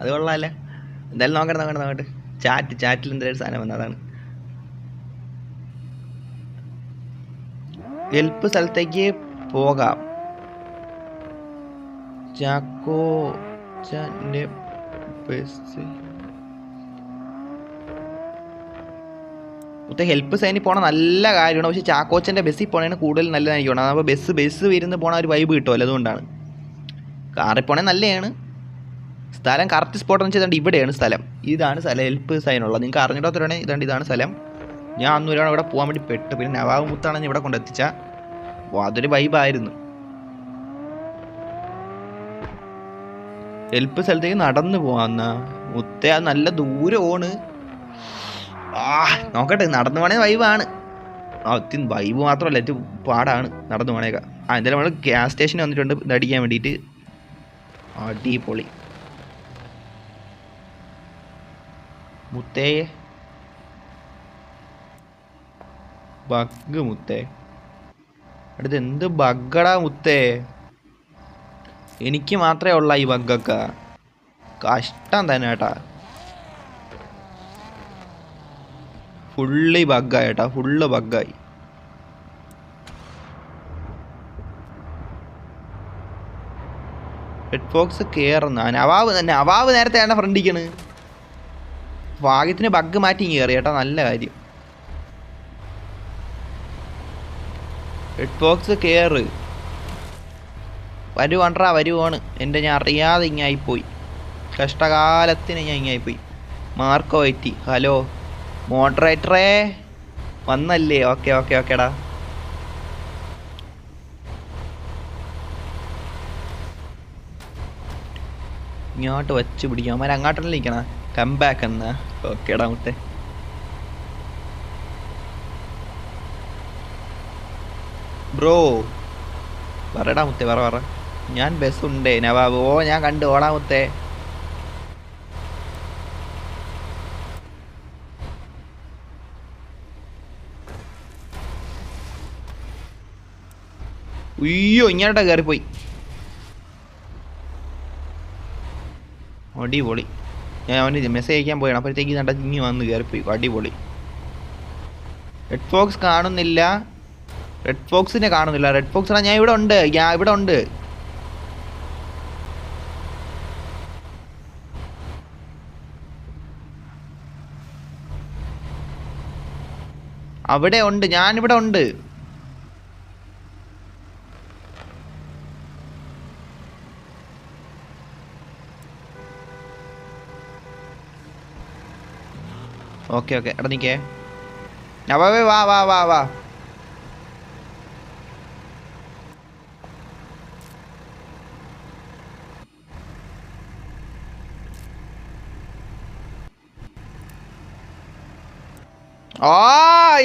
അത് കൊള്ളാമല്ലേ. എന്തായാലും നോക്കട്ടെ. ചാറ്റിൽ എന്തെങ്കിലും സാധനം വന്നതാണ്. ഹെൽപ്പ് സ്ഥലത്തേക്ക് പോകാം. ചാക്കോച്ചൻ്റെ ബസ് ഹെൽപ്പ് സൈനിൽ പോണ നല്ല കാര്യമാണ്. പക്ഷെ ചാക്കോച്ചൻ്റെ ബസ്സിൽ പോണേന് കൂടുതൽ നല്ലതായിരിക്കണം. അപ്പോൾ ബസ് വരുന്ന പോണ ഒരു വൈബ് കിട്ടുമല്ലോ. അതുകൊണ്ടാണ്. കാറിൽ പോണേ നല്ലതാണ്. സ്ഥലം കറക്റ്റ് സ്പോട്ട് എന്ന് വെച്ചാൽ ഇവിടെയാണ് സ്ഥലം. ഇതാണ് സ്ഥലം ഹെൽപ്പ് സൈനുള്ളത്. നിങ്ങൾക്ക് അറിഞ്ഞിട്ടാത്തവരാണെങ്കിൽ ഇതാണ് സ്ഥലം. ഞാൻ അന്നൊരാണ് ഇവിടെ പോകാൻ വേണ്ടി പെട്ട്. പിന്നെ നവാബ് മുത്താണ് ഇവിടെ കൊണ്ടെത്തിച്ച. അപ്പോൾ അതൊരു വൈബായിരുന്നു. ഹെൽപ്പ് സ്ഥലത്തേക്ക് നടന്നു പോവാന്ന മുത്തേ. അത് നല്ല ദൂരമാണ്. നോക്കട്ടെ. നടന്നു പോണേ വൈബാണ്. വൈബ് മാത്രമല്ല, ഏറ്റവും പാടാണ് നടന്നു പോണേക്ക. എന്തായാലും നമ്മൾ ഗ്യാസ് സ്റ്റേഷനിൽ വന്നിട്ടുണ്ട് ഇതടിക്കാൻ വേണ്ടിയിട്ട്. അടിപൊളി മുത്തേ. ബഗ് മുത്തേ. അടുത്ത് എന്ത് ബഗ്ഗടാ മുത്തേ. എനിക്ക് മാത്രമേ ഉള്ള ഈ ബഗ്ഗൊക്കെ. കഷ്ടം തന്നെ കേട്ടാ. ഫുള്ളി ബഗ്ഗായിട്ടാ. ഫുള്ള് ബഗ്ഗായി. റെഡ് ഫോക്സ് കയറുന്ന നവാബ് നേരത്തെ ഫ്രണ്ടിക്കണ്. ഭാഗ്യത്തിന് ബഗ് മാറ്റി കയറി കേട്ടോ. നല്ല കാര്യം. റെഡ് ബോക്സ് കയറ്. വരുവാണ്. ഞാൻ അറിയാതെ ഇങ്ങായിപ്പോയി. കഷ്ടകാലത്തിന് ഞാൻ ഇങ്ങായിപ്പോയി. മാർക്കോ എത്തി. ഹലോ മോഡറേറ്ററേ വന്നല്ലേ? ഓക്കേടാ. ഇങ്ങോട്ട് വച്ച് പിടിക്കാം. അവന്മാർ അങ്ങോട്ടല്ലേ നിൽക്കണ. കംബാക്ക് എന്നാ. ഓക്കേടാ മുത്തേ. ബ്രോ പറയടാ മുത്തേ. പറ. ഞാൻ ബസ്സുണ്ടേ നവാബ്. ഓ ഞാൻ കണ്ടു. ഓടാ മുത്തേ. ഉയ്യോ ഇങ്ങോട്ടാ കയറിപ്പോയി. അടിപൊളി. ഞാൻ അവന് മെസ്സേജ് അയക്കാൻ പോയാണ്. അപ്പോഴത്തേക്ക് നട്ട ഇങ്ങി വന്ന് കയറിപ്പോയി. അടിപൊളി. റെഡ് ഫോക്സ് കാണുന്നില്ല. റെഡ് ഫോക്സിനെ കാണുന്നില്ല. റെഡ് ഫോക്സ് ഞാൻ ഇവിടെ ഉണ്ട്. അവിടെ ഉണ്ട്. ഞാനിവിടെ ഉണ്ട്. ഓക്കെ എടാ നിൽക്കേ. നവാബേ വാ.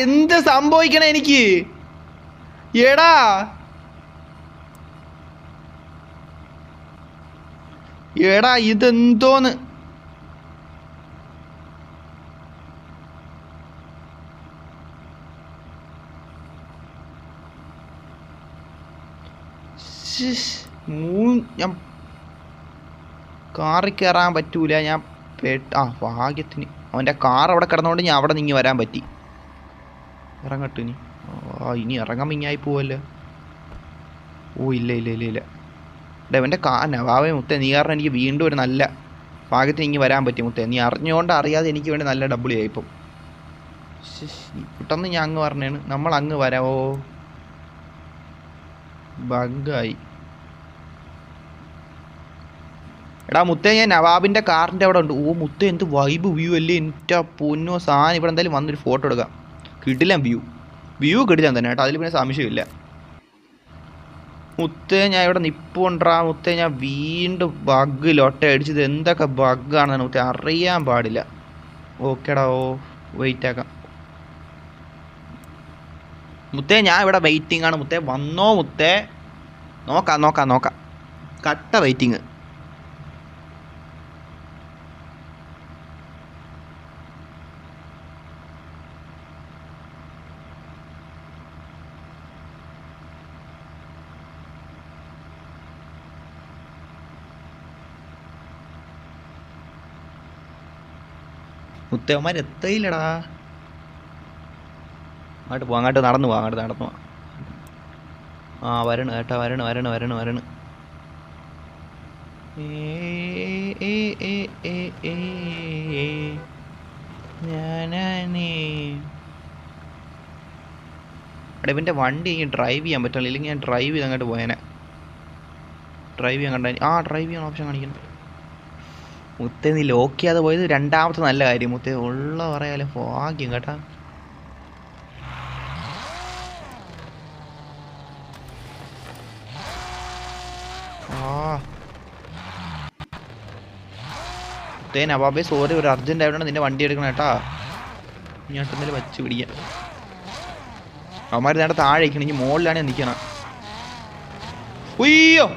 എന്ത് സംഭവിക്കണേ എനിക്ക്? എടാ ഇതെന്തോന്ന്? ഞാൻ കാറിൽ കയറാൻ പറ്റൂല. ഞാൻ ഭാഗ്യത്തിന് അവൻ്റെ കാർ അവിടെ കിടന്നുകൊണ്ട് ഞാൻ അവിടെ നിന്ന് വരാൻ പറ്റി. ഇറങ്ങട്ടെ ഇനി. ഇനി ഇറങ്ങാൻ മിങ്ങായി പോവല്ലോ. ഓ ഇല്ല ഇല്ല ഇല്ല ഇല്ല. എടാ ഇവൻ്റെ നവാബേ മുത്തേ, നീ കാരണം എനിക്ക് വീണ്ടും ഒരു നല്ല ഭാഗ്യത്തിന് ഇങ്ങനെ വരാൻ പറ്റി മുത്തേ. നീ അറിഞ്ഞുകൊണ്ട് അറിയാതെ എനിക്ക് വേണ്ടി നല്ല ഡബിൾ ആയി ഇപ്പം. പെട്ടെന്ന് ഞാൻ അങ്ങ് പറഞ്ഞാണ് നമ്മൾ അങ്ങ് വരാവോ. ബഗ്ഗായി. എടാ മുത്തേ, ഞാൻ നവാബിൻ്റെ കാറിൻ്റെ അവിടെ ഉണ്ട്. ഓ മുത്തേ, എന്ത് വൈബ് വ്യൂ അല്ലേ എൻ്റെ പൊന്നോ. സാധനം ഇവിടെ എന്തായാലും വന്നൊരു ഫോട്ടോ എടുക്കാം. കിടിലം വ്യൂ കിടിലം തന്നെ കേട്ടോ, അതിൽ പിന്നെ സംശയമില്ല മുത്തേ. ഞാൻ ഇവിടെ നിപ്പുണ്ടാ മുത്തേ, ഞാൻ വീണ്ടും ബഗ് ലൊട്ട അടിച്ചത്. എന്തൊക്കെ ബഗ്ഗാണെന്ന് മുത്തേ അറിയാൻ പാടില്ല. ഓക്കേടാ, ഓ വെയിറ്റ് ആക്കാം മുത്തേ. ഞാൻ ഇവിടെ വെയിറ്റിംഗ് ആണ് മുത്തേ, വന്നോ മുത്തേ. നോക്കാം കട്ട വെയിറ്റിങ്. മുത്തവന്മാർ എത്തയില്ലടാ. അങ്ങോട്ട് നടന്നു പോവാ. ആ വരണം കേട്ടാ, വരണം. എടാ ഇവൻ്റെ വണ്ടി ഡ്രൈവ് ചെയ്യാൻ പറ്റില്ല, ഇല്ലെങ്കിൽ ഞാൻ ഡ്രൈവ് ചെയ്ത് അങ്ങോട്ട് പോയേനെ. ഡ്രൈവ് ചെയ്യാൻ ഡ്രൈവ് ചെയ്യാൻ ഓപ്ഷൻ കാണിക്കണം മുത്തേ. നീ ലോക്ക് ചെയ്യാതെ പോയത് രണ്ടാമത്തെ നല്ല കാര്യം മുത്തേ, ഉള്ള പറയാലും ഭാഗ്യം കേട്ടാ. മുത്തേ നവാബേ സോറി, ഒരു അർജന്റ് ആയതുകൊണ്ട് നിന്റെ വണ്ടി എടുക്കണം കേട്ടാ. ഞാൻ എന്തെങ്കിലും വച്ച് പിടിക്കാം. അവന്മാർ നേരെ താഴെ ഇരിക്കണെങ്കിൽ മുകളിലാണ് നിൽക്കണം. ഉയ്യോ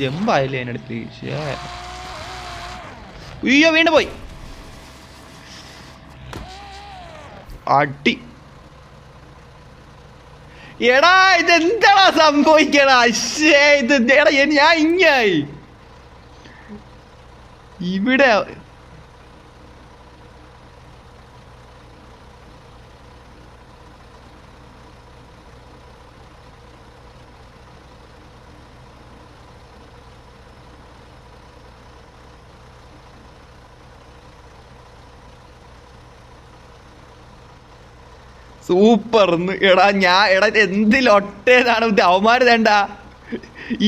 ജമ്പായില്ലേ എൻ്റെ അടുത്ത്. ഉയ്യോ വീണ്ടും പോയി. അടി. എടാ ഇതെന്താടാ സംഭവിക്കണ. ഇത് എടാ ഞാൻ ഇങ്ങായി ഇവിടെ. സൂപ്പർന്ന്. എടാ എന്തിലൊട്ടേന്നാണ് അവന്മാർ വേണ്ട.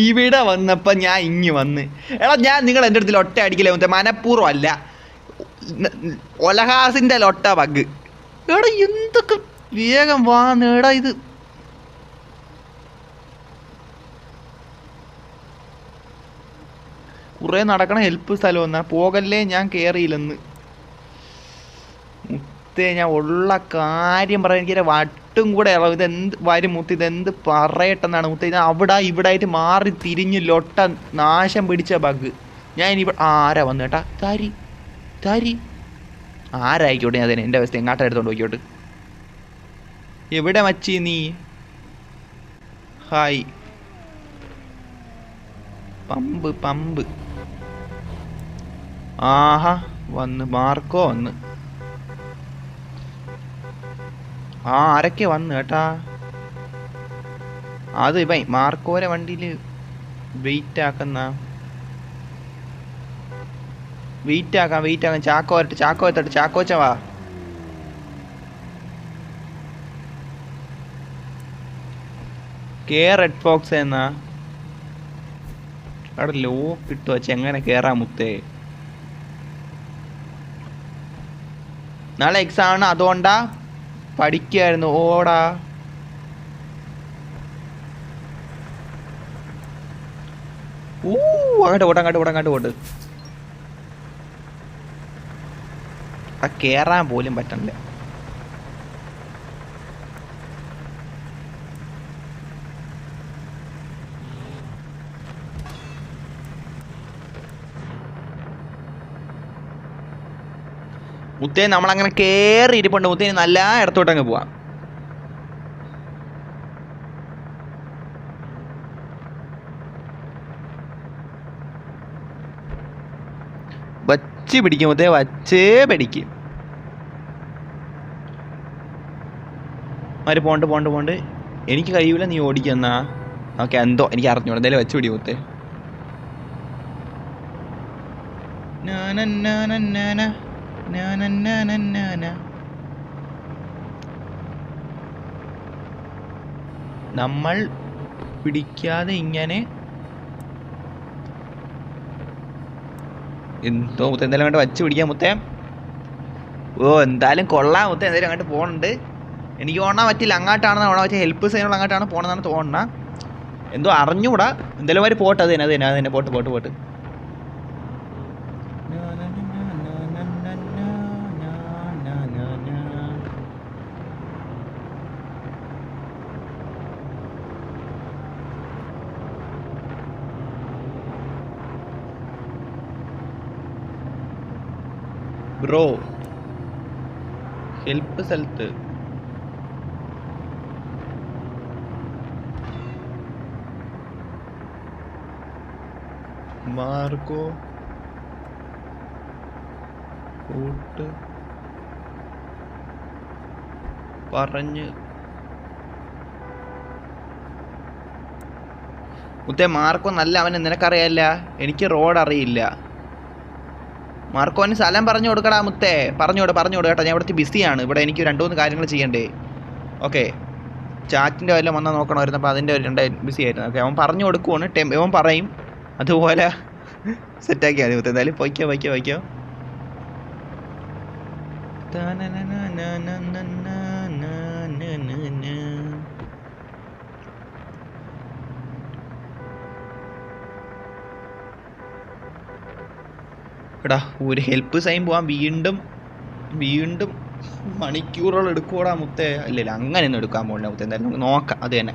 ഇവിടെ വന്നപ്പോൾ ഞാൻ ഇങ്ങ് വന്ന്. എടാ ഞാൻ നിങ്ങൾ എൻ്റെ അടുത്ത് ലൊട്ട അടിക്കില്ലേ മുത്തേ, മനഃപൂർവ്വം അല്ല. ഒലഹാസിൻ്റെ ലൊട്ട ബഗ്. എടാ എന്തൊക്കെ വേഗം വാന്ന്. എടാ ഇത് കുറേ നടക്കണ ഹെൽപ്പ് സ്ഥലം എന്നാ പോകല്ലേ, ഞാൻ കയറിയില്ലെന്ന് മുത്തേ. ഞാൻ ഉള്ള കാര്യം പറയാൻ എനിക്ക് വട്ടും കൂടെ ഇളവും. ഇതെന്ത് വരും മുത്ത്, ഇതെന്ത് പറയട്ടെന്നാണ് മുത്തേ. ഇത് അവിടെ ഇവിടെ ആയിട്ട് മാറി തിരിഞ്ഞ് ലൊട്ട നാശം പിടിച്ച ബഗ്. ഞാൻ ഇനി ആരാ വന്നു കേട്ടാ. താരി ആരായിക്കോട്ടെ, ഞാൻ അതിന് എൻ്റെ അവസ്ഥ എങ്ങാട്ടം എടുത്തോണ്ട് പോയിക്കോട്ട്. എവിടെ മച്ചി നീ? ഹായ്. പമ്പ് ആഹാ വന്ന് മാർക്കോ വന്ന്. ആരൊക്കെ വന്ന് കേട്ടാ. അത് ഇപ്പം മാർക്കോരെ വണ്ടിയിൽ വെയിറ്റ് ആക്കാം. ചാക്കോ എത്തട്ടെ. ചാക്കോച്ചവാ. റെഡ് ഫോക്സ് എന്നാ അവിടെ ലോക്ക് ഇട്ട് വെച്ച് എങ്ങനെ കേറാൻ മുത്തേ. നാളെ എക്സാം ആണ്, അതുകൊണ്ടാ പഠിക്കായിരുന്നു. ഓടാ അങ്ങോട്ട് പോട്ട്. കേറാൻ പോലും പറ്റണില്ല. മുത്തേ നമ്മളങ്ങനെ കേറി ഇരിപ്പുണ്ട് മുത്തേ. നല്ല ഇടത്തോട്ടങ്ങ് പോവാം. വച്ച് പിടിക്കും മുത്തേ, വച്ചേ പിടിക്കും. അവർ പോണ്ട് എനിക്ക് കഴിയൂല, നീ ഓടിക്കെന്നാ. ഓക്കെ, എന്തോ എനിക്ക് അറിഞ്ഞോളൂ, എന്തായാലും വെച്ച് പിടി മുത്തേ. നമ്മൾ പിടിക്കാതെ ഇങ്ങനെ എന്തോ മുത്തേ, എന്തായാലും അങ്ങോട്ട് വച്ച് പിടിക്കാം മുത്തേ. ഓ എന്തായാലും കൊള്ളാം മുത്തേ, എന്തായാലും അങ്ങോട്ട് പോകുന്നുണ്ട്. എനിക്ക് ഓടാൻ പറ്റില്ല, അങ്ങോട്ടാണെന്ന് ഓടാൻ പറ്റിയ ഹെൽപ്പ് സൈനുള്ള അങ്ങോട്ടാണ് പോകണമെന്നാണ് തോന്നണ. എന്തോ അറിഞ്ഞൂടാ, എന്തായാലും അവർ പോട്ടെ. അത് തന്നെ പോട്ട്. ബ്രോ ഹെൽപ്പ് സ്ഥലത്ത് മാർക്കോ കൂട്ട് പറഞ്ഞ് മുത്തേ. മാർക്കോ നല്ല അവന്, നിനക്കറിയാല്ല, എനിക്ക് റോഡ് അറിയില്ല. മാർക്കോന് സ്ഥലം പറഞ്ഞു കൊടുക്കടാ മുത്തേ, പറഞ്ഞു കൊടു കേട്ടോ. ഞാൻ ഇവിടുത്തെ ബിസിയാണ്, ഇവിടെ എനിക്ക് 2-3 കാര്യങ്ങൾ ചെയ്യണ്ടേ. ഓക്കെ, ചാറ്റിൻ്റെ വല്ലതും വന്നാൽ നോക്കണമായിരുന്നു, അപ്പോൾ അതിൻ്റെ ഒരു 2 ബിസി ആയിരുന്നു. ഓക്കെ, അവൻ പറഞ്ഞു കൊടുക്കുവാണ്, അവൻ പറയും, അതുപോലെ സെറ്റാക്കിയാൽ മതി മുത്തേ. എന്തായാലും വയ്ക്കോ. എടാ ഒരു ഹെൽപ്പ് സൈൻ പോവാൻ വീണ്ടും മണിക്കൂറുകൾ എടുക്കൂടാ മുത്തേ. ഇല്ല അങ്ങനെയൊന്നും എടുക്കാൻ പോകില്ല മുത്തേ, എന്തായാലും നമുക്ക് നോക്കാം. അത് തന്നെ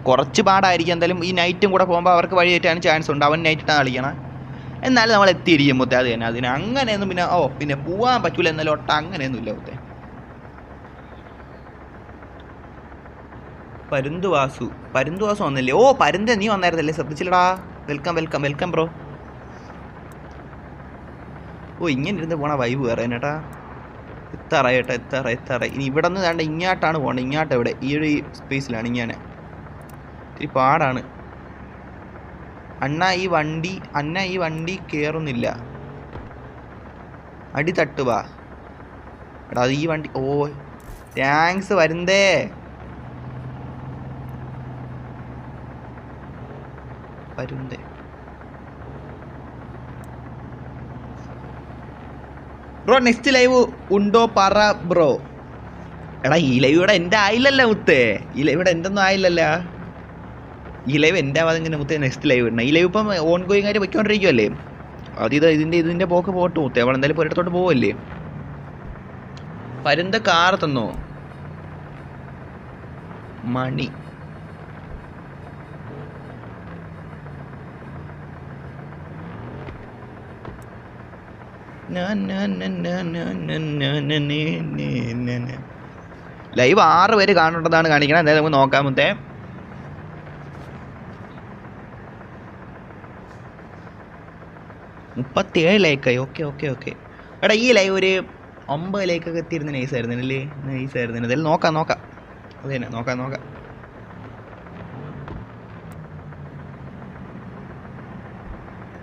കുറച്ച് പാടായിരിക്കും. എന്തായാലും ഈ നൈറ്റും കൂടെ പോകുമ്പോൾ അവർക്ക് വഴി തെറ്റാൻ ചാൻസ് ഉണ്ട്. അവൻ നൈറ്റിട്ടാണ് കളിക്കണം, എന്നാലും നമ്മൾ എത്തിയിരിക്കും മുത്തേ. അത് തന്നെ, അതിന് അങ്ങനെയൊന്നും പിന്നെ പോവാൻ പറ്റൂല എന്നാലും അങ്ങനെയൊന്നും ഇല്ല മുത്തേ. പരുന്തുവാസു വന്നില്ലേ? ഓ പരുന്ത്, നീ വന്നായിരുന്നല്ലേ, ശ്രദ്ധിച്ചില്ലടാ. Welcome bro. ഓ ഇങ്ങനെ ഇരുന്ന് പോണ വൈബ് വേറെ ചേട്ടാ. എത്താറായി. ഇനി ഇവിടെ നിന്ന് വേണ്ട ഇങ്ങോട്ടാണ് പോകേണ്ടത്. ഇങ്ങോട്ട് എവിടെ? ഈ ഒരു സ്പേസിലാണ്. ഇങ്ങനെ ഇത്തിരി പാടാണ്. അണ്ണ ഈ വണ്ടി കയറുന്നില്ല. അടി തട്ടുവാ എടാ, അത് ഈ വണ്ടി. ഓ താങ്ക്സ് വരുന്നേ. ബ്രോ നെക്സ്റ്റ് ലൈവ് ഉണ്ടോ പറ ബ്രോ. എടാ ഈ ലൈവ് ഇവിടെ എൻ്റെ ആയില്ലല്ലോ മുത്തേ. ഈ ലൈവ് ഇവിടെ എൻ്റെ ഒന്നും ആയില്ലല്ല. ഈ ലൈവ് എൻ്റെ ആവാതെ ഇങ്ങനെ മുത്തേ നെക്സ്റ്റ് ലൈവ് ഇടണം. ഈ ലൈവ് ഇപ്പം ഓൺ ഗോയിങ് ആയിട്ട് വെക്കൊണ്ടിരിക്കുമല്ലേ. ഇതിൻ്റെ പോക്ക് പോട്ട് മുത്തേ. അവൾ എന്തായാലും ഒരിടത്തോട്ട് പോവല്ലേ. പരുന്ത കാർ തന്നോ മണി? ലൈവ് 6 പേര് കാണേണ്ടതാണ് കാണിക്കണം. എന്തായാലും നമുക്ക് നോക്കാം മുത്തേ. ലൈക്കായി. ഓക്കെ. എടാ ഈ ലൈവ് ഒരു 9 ലൈക്കൊക്കെ എത്തിയിരുന്ന നൈസായിരുന്നല്ലേ. എന്തായാലും നോക്കാം. അത് തന്നെ നോക്കാം.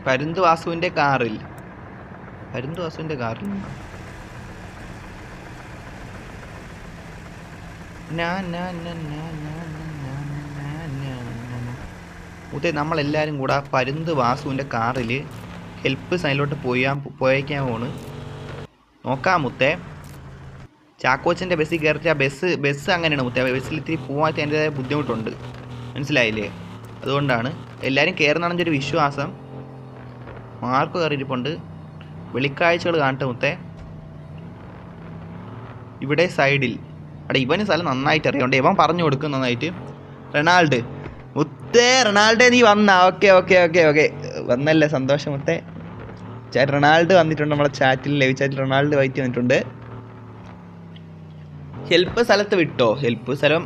പരുന്തുവാസുവിൻ്റെ കാറിൽ മുത്തേ നമ്മളെല്ലാവരും കൂടെ പരുന്തുവാസുവിൻ്റെ കാറിൽ ഹെൽപ്പ് സൈനിലോട്ട് പോയേക്കാൻ പോണ്. നോക്കാം മുത്തേ. ചാക്കോച്ചൻ്റെ ബസ്സിൽ കയറിച്ച ബസ് അങ്ങനെയാണ് മുത്തേ. ബസ്സിൽ ഇത്തിരി പോകാൻ അതിൻ്റെതായ ബുദ്ധിമുട്ടുണ്ട്, മനസ്സിലായില്ലേ? അതുകൊണ്ടാണ് എല്ലാവരും കയറുന്നതാണെൻ്റെ ഒരു വിശ്വാസം. മാർക്ക് കയറിയിരിപ്പുണ്ട്. വെളിക്കാഴ്ചകൾ കാണട്ടെ മുത്തേ. ഇവിടെ സൈഡിൽ അവിടെ ഇവന് സ്ഥലം നന്നായിട്ട് അറിയാം, ഇവൻ പറഞ്ഞു കൊടുക്കും നന്നായിട്ട്. റൊണാൾഡോ നീ വന്നാ? ഓക്കെ വന്നല്ലേ, സന്തോഷം മുത്തേ. റൊണാൾഡോ വന്നിട്ടുണ്ട് നമ്മളെ ചാറ്റിൽ, ലൈവ് ചാറ്റിൽ റൊണാൾഡോ വൈറ്റ് വന്നിട്ടുണ്ട്. ഹെൽപ്പ് സ്ഥലത്ത് വിട്ടോ? ഹെൽപ്പ് സ്ഥലം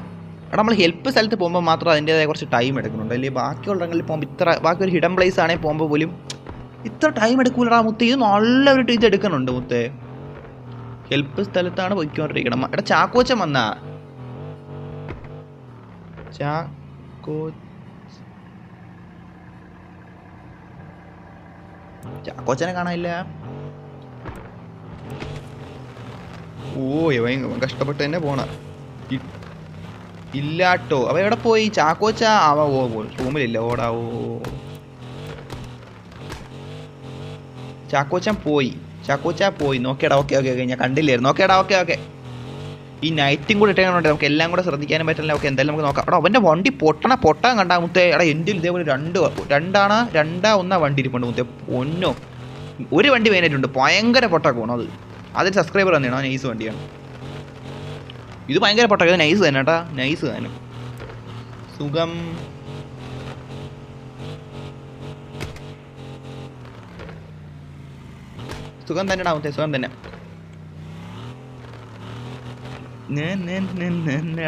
അവിടെ നമ്മൾ ഹെൽപ്പ് സ്ഥലത്ത് പോകുമ്പോൾ മാത്രം അതിൻ്റെതായ കുറച്ച് ടൈം എടുക്കുന്നുണ്ട്. അല്ലെങ്കിൽ ബാക്കിയുള്ളവങ്ങളിൽ പോകുമ്പോൾ ബാക്കി ഒരു ഹിഡൻ പ്ലേസ് ആണെങ്കിൽ പോകുമ്പോൾ പോലും ഇത്ര ടൈം എടുക്കൂലടാ മുത്തേ. ഇത് നല്ലൊരു ഇത് എടുക്കുന്നുണ്ട് മുത്തേ. ഹെൽപ്പ് സ്ഥലത്താണ് പോയിക്കൊണ്ടിരിക്കണം. എടാ ചാക്കോച്ചൻ വന്നാ? ചാക്കോ ചാക്കോച്ചനെ കാണാനില്ല. ഓ ഇവൻ കഷ്ടപ്പെട്ട് തന്നെ പോണ. ഇല്ലാട്ടോ അവ എവിടെ പോയി ചാക്കോച്ച? അവ ഓ റൂമിലില്ല. ഓടാ ഓ ചാക്കോച്ചൻ പോയി. ചാക്കോച്ച പോയി. നോക്കിയടാ. ഓക്കെ ഓക്കെ ഓക്കെ ഞാൻ കണ്ടില്ലായിരുന്നു. നോക്കിയടാ. ഓക്കെ ഓക്കെ ഈ നൈറ്റും കൂടെ ഇട്ടേണ്ടേ നമുക്ക് എല്ലാം കൂടെ ശ്രദ്ധിക്കാനും പറ്റില്ല. ഓക്കെ എന്തായാലും നമുക്ക് നോക്കാം. എടാ അവൻ്റെ വണ്ടി പൊട്ടാൻ കണ്ടാ മുത്തേ. എടാ എൻ്റെ ഇതേപോലെ രണ്ടാ ഒന്നാ വണ്ടി ഇരിപ്പുണ്ട് മുത്തേ. പൊന്നോ ഒരു വണ്ടി വേനായിട്ടുണ്ട് ഭയങ്കര പൊട്ടൊക്കെ പോകണം. അതിൽ സബ്സ്ക്രൈബർ തന്നെയാണ്. നൈസ് വണ്ടിയാണ് ഇത്. ഭയങ്കര പൊട്ടൊക്കെ. ഇത് നൈസ് തന്നെ കേട്ടാ. നൈസ് തന്നെ. സുഖം. സുഖം തന്നെ മുത്തേ. സുഖം തന്നെ.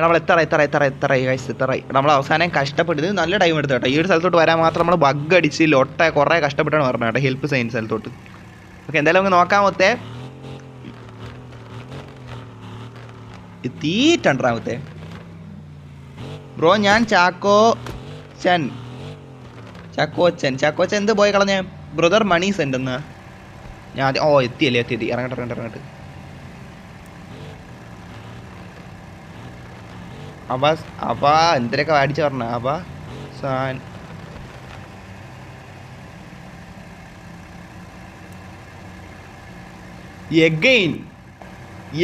നമ്മൾ എത്രയായി നമ്മൾ അവസാനം കഷ്ടപ്പെട്ടത് നല്ല ടൈം എടുത്തു കേട്ടോ. ഈ ഒരു സ്ഥലത്തോട്ട് വരാൻ മാത്രം നമ്മൾ ബഗ് അടിച്ച് കുറേ കഷ്ടപ്പെട്ടാണ് പറഞ്ഞത് കേട്ടോ. ഹെൽപ്പ് സൈൻ സ്ഥലത്തോട്ട്. ഓക്കെ എന്തായാലും നമുക്ക് നോക്കാൻ മൊത്തേ. എത്തിയിട്ടുണ്ടാമത്തെ ബ്രോ. ഞാൻ ചാക്കോച്ചൻ എന്ത് പോയി കളഞ്ഞ ബ്രദർ മണി സെൻഡ് എന്നാ ഞാൻ ഓ എത്തിയല്ലേ. എത്തി ഇറങ്ങട്ടെ. അവ എന്തിനൊക്കെ അടിച്ചു പറഞ്ഞ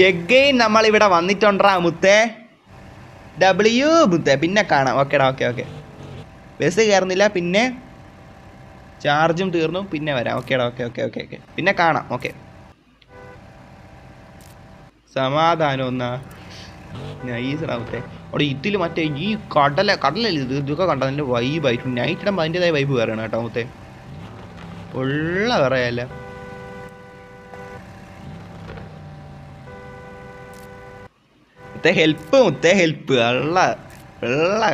എഗെയിൻ നമ്മളിവിടെ വന്നിട്ടുണ്ടാ മുത്തേ. മുത്തേ പിന്നെ കാണാം. ഓക്കേടാ. ഓക്കെ ബസ് കയറുന്നില്ല. പിന്നെ ചാർജും തീർന്നു. പിന്നെ വരാം. ഓക്കേടാ. ഓക്കെ പിന്നെ കാണാം. ഓക്കെ സമാധാനം ഒന്നാ നൈസറാവത്തെ. അവിടെ ഇതിൽ മറ്റേ ഈ കടലല്ലേ ഇതൊക്കെ കണ്ട അതിൻ്റെ വൈബായിട്ട് നൈറ്റ് ഇടുമ്പോൾ അതിൻ്റെതായ വൈബ് വേറെയാണ് കേട്ടോ മുത്തേ. ഉള്ള പറയല്ല. ഹെൽപ്പ് ഉള്ള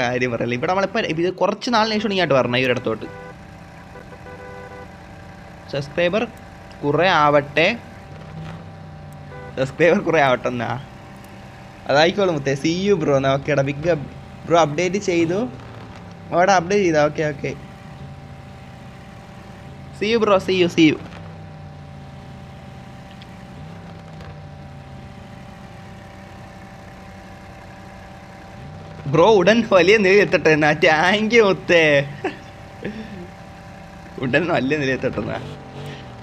കാര്യം പറയല്ല. ഇവിടെ നമ്മളിപ്പോൾ ഇത് കുറച്ച് നാളിന് ശേഷം ഇങ്ങോട്ട് വരണം ഈ ഒരിടത്തോട്ട്. സബ്സ്ക്രൈബർ കുറേ ആവട്ടെ എന്നാ അതായിക്കോളും മുത്തേ. C you bro. ഓക്കേടാ. ബിഗ് ബ്രോ അപ്ഡേറ്റ് ചെയ്തു. അവിടെ അപ്ഡേറ്റ് ചെയ്താ. Okay C you bro. C you bro. ഉടൻ വലിയ നിലയിലെത്തട്ടെ എന്നാ. താങ്ക് യു മുത്തേ. ഉടൻ വലിയ നിലയെത്തട്ടെന്നാ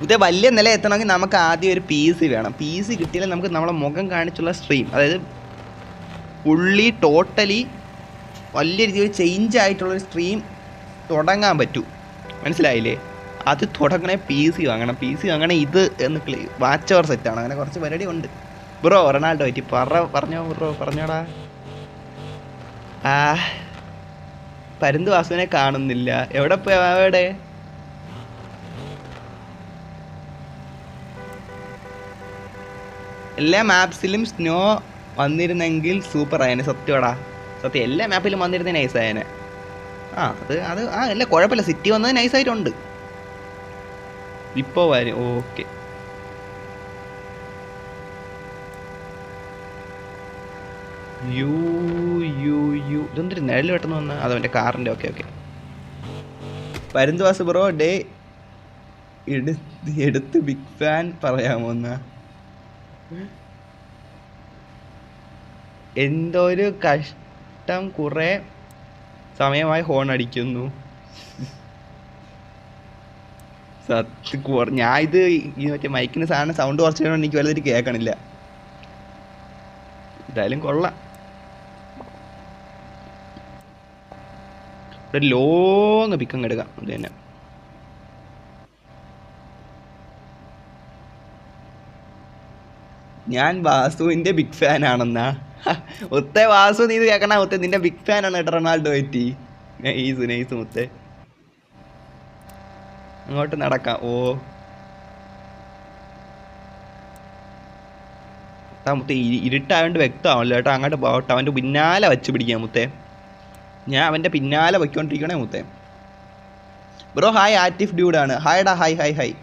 മുത്തേ. വലിയ നില എത്തണമെങ്കിൽ നമുക്ക് ആദ്യം ഒരു PC വേണം. PC കിട്ടിയാലേ നമുക്ക് നമ്മളെ മുഖം കാണിച്ചുള്ള സ്ട്രീം, അതായത് ഫുള്ളി ടോട്ടലി വലിയ രീതിയിൽ ചേഞ്ച് ആയിട്ടുള്ളൊരു സ്ട്രീം തുടങ്ങാൻ പറ്റൂ. മനസ്സിലായില്ലേ? അത് തുടങ്ങണേ PC വാങ്ങണം. ഇത് എന്ന് വാച്ച് അവർ സെറ്റാണ്. അങ്ങനെ കുറച്ച് പരിപാടി ഉണ്ട് ബ്രോ. റൊണാൾഡോ പറ്റി പറഞ്ഞോ ബ്രോ. പറഞ്ഞോടാ. പരുന്ത് വാസുവിനെ കാണുന്നില്ല. എവിടെ പോയി? അവിടെ എല്ലാ മാപ്സിലും സ്നോ വന്നിരുന്നെങ്കിൽ സൂപ്പർ ആയനെ. സത്യമാടാ. സത്യം എല്ലാ മാപ്പിലും വന്നിരുന്ന നൈസായനെ. അത് അല്ല കുഴപ്പമില്ല. സിറ്റി വന്നത് നൈസായിട്ടുണ്ട്. ഇപ്പോൾ വരും. ഓക്കെ ഇതൊന്നൊരു നിഴൽ പെട്ടെന്ന് വന്ന അതവൻ്റെ കാറിൻ്റെ. ഓക്കെ പരുന്തുവാസ് ബ്രോ ഡേ എടുത്ത് ബിഗ് ഫാൻ പറയാമോ എന്നാ. എന്തൊരു കഷ്ടം. കുറേ സമയമായി ഹോൺ അടിക്കുന്നു. സത്യം ഞാൻ ഇത് ഈ മറ്റേ മൈക്കിന് സാധനം സൗണ്ട് കുറച്ച് കഴിയുമ്പോൾ എനിക്ക് വലുതായിട്ട് കേൾക്കണില്ല. എന്തായാലും കൊള്ളാം. ഒരു ലോങ് പിക്കങ്ങ് എടുക്കാം. അത് തന്നെ. ഞാൻ വാസുവിൻ്റെ ബിഗ് ഫാൻ ആണെന്നാ. ഒത്തേ വാസു നീ ഇത് കേൾക്കണ ഒത്തേ. നിന്റെ ബിഗ് ഫാനാണ് കേട്ടോ റൊണാൾഡോ പറ്റി. നൈസ് മുത്തേ. അങ്ങോട്ട് നടക്കാം. മുത്തേ ഇരുട്ടായോണ്ട് വ്യക്തമാണല്ലോ കേട്ടോ. അങ്ങോട്ട് പോട്ടെ. അവൻ്റെ പിന്നാലെ വച്ച് പിടിക്കാം മുത്തേ. ഞാൻ അവൻ്റെ പിന്നാലെ വയ്ക്കൊണ്ടിരിക്കണേ മുത്തേ. Bro hi. ആറ്റിഫ് ഡ്യൂഡാണ്. ഹായ്ഡാ. ഹായ്.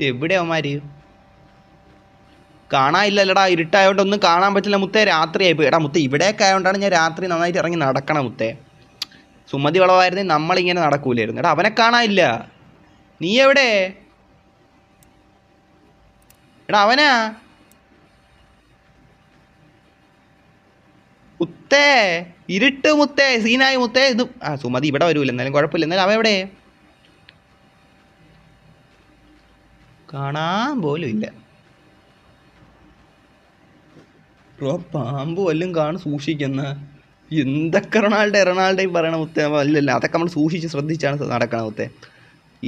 എവിടെ അവന്മാര് കാണാനില്ലല്ലടാ, ഇരുട്ടായതുകൊണ്ട് ഒന്നും കാണാൻ പറ്റില്ല മുത്തേ. രാത്രിയായിപ്പോയി. എടാ മുത്തേ, ഇവിടെയൊക്കെ ആയതുകൊണ്ടാണ് ഞാൻ രാത്രി നന്നായിട്ട് ഇറങ്ങി നടക്കണം മുത്തേ. സുമതി വളവായിരുന്നെങ്കിൽ നമ്മളിങ്ങനെ നടക്കൂലായിരുന്നു. എടാ അവനെ കാണാനില്ല. നീ എവിടെ? എടാ അവനാ മുത്തേ, ഇരുട്ട് മുത്തേ, സീനായി മുത്തേ. ഇത് സുമതി ഇവിടെ വരൂല, എന്നാലും കുഴപ്പമില്ല. എന്നാലും അവ എവിടെ? കാണാൻ പോലും ഇല്ല. ബ്രോ പാമ്പ് വല്ലതും കാണും, സൂക്ഷിക്കുന്ന. എന്തൊക്കെ റൊണാൾഡോയും പറയണ മുത്തേ. അല്ലല്ല, അതൊക്കെ നമ്മൾ സൂക്ഷിച്ച് ശ്രദ്ധിച്ചാണ് നടക്കണം മുത്തേ.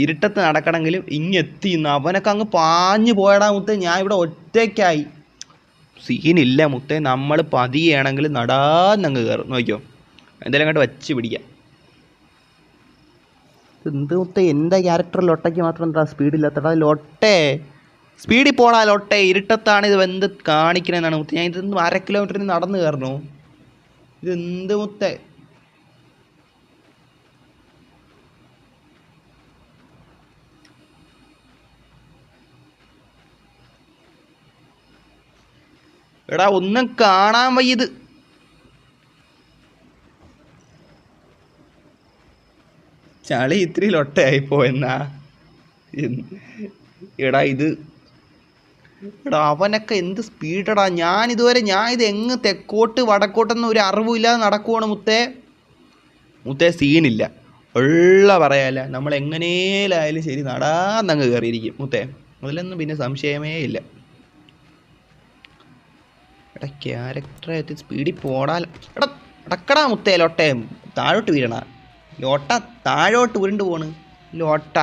ഇരുട്ടത്ത് നടക്കണമെങ്കിലും ഇങ്ങെത്തിന്ന് അവനൊക്കെ അങ്ങ് പാഞ്ഞു പോയടാ മുത്തേ. ഞാൻ ഇവിടെ ഒറ്റയ്ക്കായി. സീനില്ല മുത്തേ, നമ്മൾ പതിയാണെങ്കിൽ നടാന്നങ്ങ് കയറും. നോക്കിയോ, എന്തായാലും അങ്ങോട്ട് വച്ച് പിടിക്കാം. എന്ത് മുത്തേ, എൻ്റെ ക്യാരക്ടർ ലൊട്ടയ്ക്ക് മാത്രം എന്താ സ്പീഡില്ലാത്തടാ? ലൊട്ടേ സ്പീഡിൽ പോടാ ലൊട്ടേ. ഇരുട്ടത്താണ് ഇത് എന്ത് കാണിക്കണമെന്നാണ് മുത്തേ. ഞാൻ ഇതൊന്ന് 1/2 കിലോമീറ്ററിന് നടന്നു കയറണോ? ഇതെന്ത് മുത്തേ? എടാ ഒന്നും കാണാൻ വയ്യത്. ചളി ഇത്തിരി ലൊട്ടയായിപ്പോയെന്നാ. എടാ ഇത്, എടാ അവനൊക്കെ എന്ത് സ്പീഡടാ. ഞാൻ ഇത് എങ്ങ് തെക്കോട്ട് വടക്കോട്ടെന്ന് ഒരു അറിവില്ലാതെ നടക്കുവാണ് മുത്തേ. മുത്തേ സീനില്ല, ഉള്ള പറയാല്ല. നമ്മൾ എങ്ങനെയായാലും ശരി നടാന്നങ്ങ് കയറിയിരിക്കും മുത്തേ. അതിലൊന്നും പിന്നെ സംശയമേ ഇല്ല. എടാ ക്യാരക്ടറായിട്ട് സ്പീഡിൽ പോടാൽ. എടാ അടക്കടാ മുത്തേ. ലോട്ടെ താഴോട്ട് വീഴണ. ലോട്ട താഴോട്ട് ഉരുണ്ട് പോണ്. ലോട്ട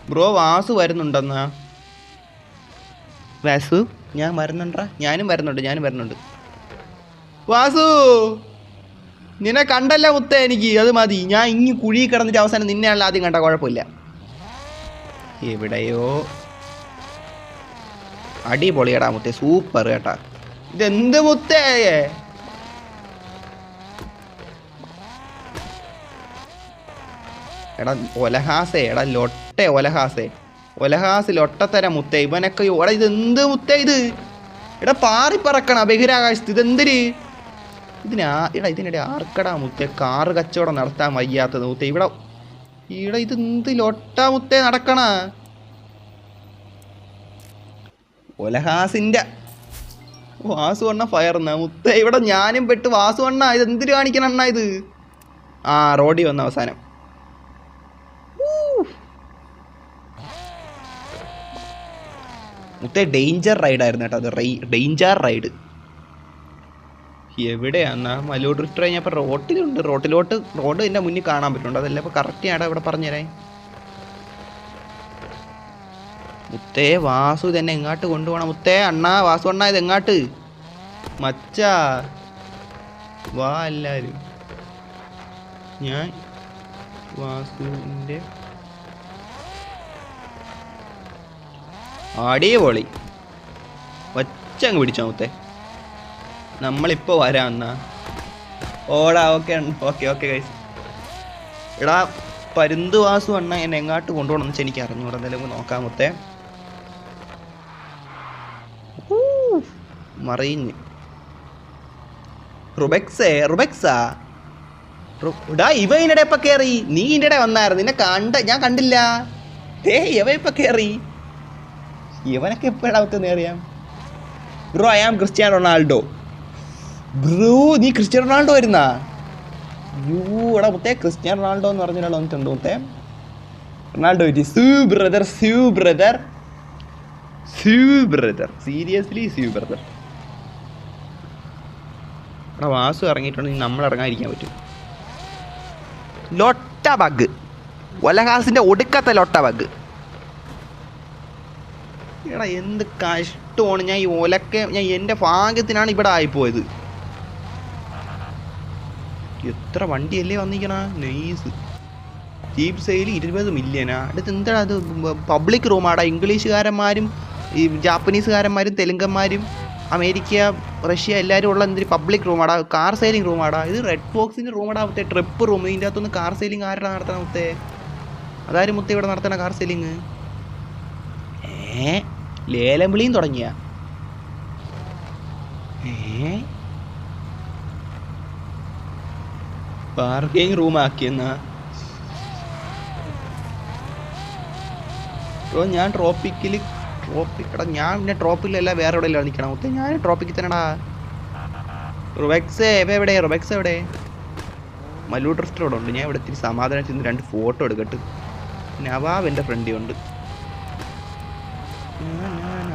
ബ്രോ വാസു വരുന്നുണ്ടെന്നാ? വാസു ഞാൻ വരുന്നുണ്ടാ? ഞാനും വരുന്നുണ്ട്. വാസു നിന്നെ കണ്ടല്ല മുത്തേ എനിക്ക്, അത് മതി. ഞാൻ ഇങ്ങ് കുഴി കിടന്നിട്ട് അവസാനം നിന്നെയാണല്ലോ ആദ്യം കണ്ട. കുഴപ്പമില്ല. എവിടെയോ അടിപൊളിയടാ മുത്തേ, സൂപ്പർ കേട്ടാ. ഇതെന്ത് മുത്തേ? എടാ ഒലഹാസേ, എടാ ലൊട്ടെ ഒലഹാസ് ലൊട്ടത്തര മുത്തേ. ഇവനൊക്കെ എടാ ഇതെന്ത് മുത്തേ ഇത്? എടാ പാറിപ്പറക്കണ ബഹിരാകാശത്ത്. ഇതെന്തിര് എടാ ഇതിനിടെ ആർക്കടാ മുത്തേ കാറ് കച്ചവടം നടത്താൻ വയ്യാത്തത് മുത്തേ? ഇവിടെ ഇതെന്ത് ലൊട്ടാ മുത്തേ നടക്കണ? ഒലഹാസിൻ്റെ വാസു അണ്ണ ഫയർന്നാ മുത്തേ. ഇവിടെ ഞാനും പെട്ട്. വാസു അണ്ണ ഇതെന്തിര് കാണിക്കണം അണ്ണ ഇത്? റോഡി വന്ന അവസാനം. മുത്തേ ഡേഞ്ചർ റൈഡായിരുന്നു കേട്ടോ അത്. Danger ride. എവിടെയാന്നാ മലോ ഡ്രിഫ്റ്റ് കഴിഞ്ഞപ്പോൾ റോട്ടിലുണ്ട്. റോഡ് എൻ്റെ മുന്നിൽ കാണാൻ പറ്റുന്നുണ്ട്. അതല്ല ഇപ്പോൾ കറക്റ്റ് ആടാ ഇവിടെ പറഞ്ഞുതരാൻ. മുത്തേ വാസു ഇതെന്നെ എങ്ങാട്ട് കൊണ്ടുപോകണം മുത്തേ? അണ്ണാ വാസു അണ്ണാ ഇത് എങ്ങാട്ട്? മച്ചാ വാ എല്ലാവരും. ഞാൻ വാസുവിൻ്റെ അടിപൊളി വച്ചങ്ങ് പിടിച്ചോ മുത്തേ. നമ്മളിപ്പോൾ വരാം എന്നാ. ഓടാ ഓക്കെ ഗൈസ്. എടാ പരുന്ത് വാസു അണ്ണ എന്നെ എങ്ങാട്ട് കൊണ്ടുപോകണമെന്ന് വെച്ചാൽ എനിക്ക് അറിഞ്ഞൂടാ. എന്തായാലും നോക്കാം മുത്തേ. മറിഞ്ഞ് റുബെക്സാ ഇടാ. ഇവ ഇതിനിടെ ഇപ്പം കയറി. നീ ഇതിൻ്റെ വന്നായിരുന്നു. നിന്നെ ഞാൻ കണ്ടില്ല. ഇവ ഇപ്പം കയറി. ഇവനൊക്കെ എപ്പോഴാവത്തെന്ന് അറിയാം. Bro I am Cristiano Ronaldo. Bro നീ ക്രിസ്ത്യാനോ റൊണാൾഡോ വരുന്നാ? എടാ മുത്തേ ക്രിസ്ത്യാനോ റൊണാൾഡോ എന്ന് പറഞ്ഞാൽ വന്നിട്ടുണ്ട് മുത്തേ. Ronaldo brother seriously brother. എടാ വാസു ഇറങ്ങിയിട്ടുണ്ടെങ്കിൽ നമ്മൾ ഇറങ്ങാതിരിക്കാൻ പറ്റും. ലൊട്ട ബഗ്, ഒലഹാസിൻ്റെ ഒടുക്കത്തെ ലൊട്ട ബഗ്. എടാ എന്ത് കഷ്ടമാണ്. ഞാൻ എൻ്റെ ഭാഗ്യത്തിനാണ് ഇവിടെ ആയിപ്പോയത്. എത്ര വണ്ടിയല്ലേ വന്നിരിക്കണ. നൈസ് ചീപ്പ് സെയിൽ 20 മില്യനാ. അടുത്ത് എന്താ അത്? പബ്ലിക് റൂമാടാ. ഇംഗ്ലീഷുകാരന്മാരും ഈ ജാപ്പനീസുകാരന്മാരും തെലുങ്കന്മാരും അമേരിക്ക റഷ്യ എല്ലാവരും ഉള്ള എന്തൊരു പബ്ലിക് റൂമാടാ. കാർ സെയിലിംഗ് റൂമാടാ. ഇത് റെഡ് ബോക്സിൻ്റെ റൂമാടാ മുത്തേ. Trip room. ഇതിൻ്റെ അകത്തൊന്ന് കാർ സെയിലിംഗ് ആരുടെ നടത്തണം മുത്തേ? അതാരും മുത്ത ഇവിടെ നടത്തണ കാർ സെല്ലിങ്? ലേലം വിളിയും തുടങ്ങിയ? Parking room ആക്കിയെന്നാ? ബ്രോ ഞാൻ എടാ ഞാൻ പിന്നെ ട്രോപ്പിക്കലല്ല വേറെ എവിടെയല്ല നിൽക്കണം മുത്തേ. ഞാൻ ട്രോപ്പിക്കിൽ തന്നെടാ. റുബെക്സ് എവിടെ? മല്ലു ഡ്രിഫ്റ്റർ ഇവിടെ ഉണ്ട്. ഞാൻ ഇവിടെ ഇത്തിരി സമാധാനത്തിൽ നിന്ന് 2 ഫോട്ടോ എടുക്കട്ട്. നവാബ് എൻ്റെ ഫ്രണ്ടി ഉണ്ട്.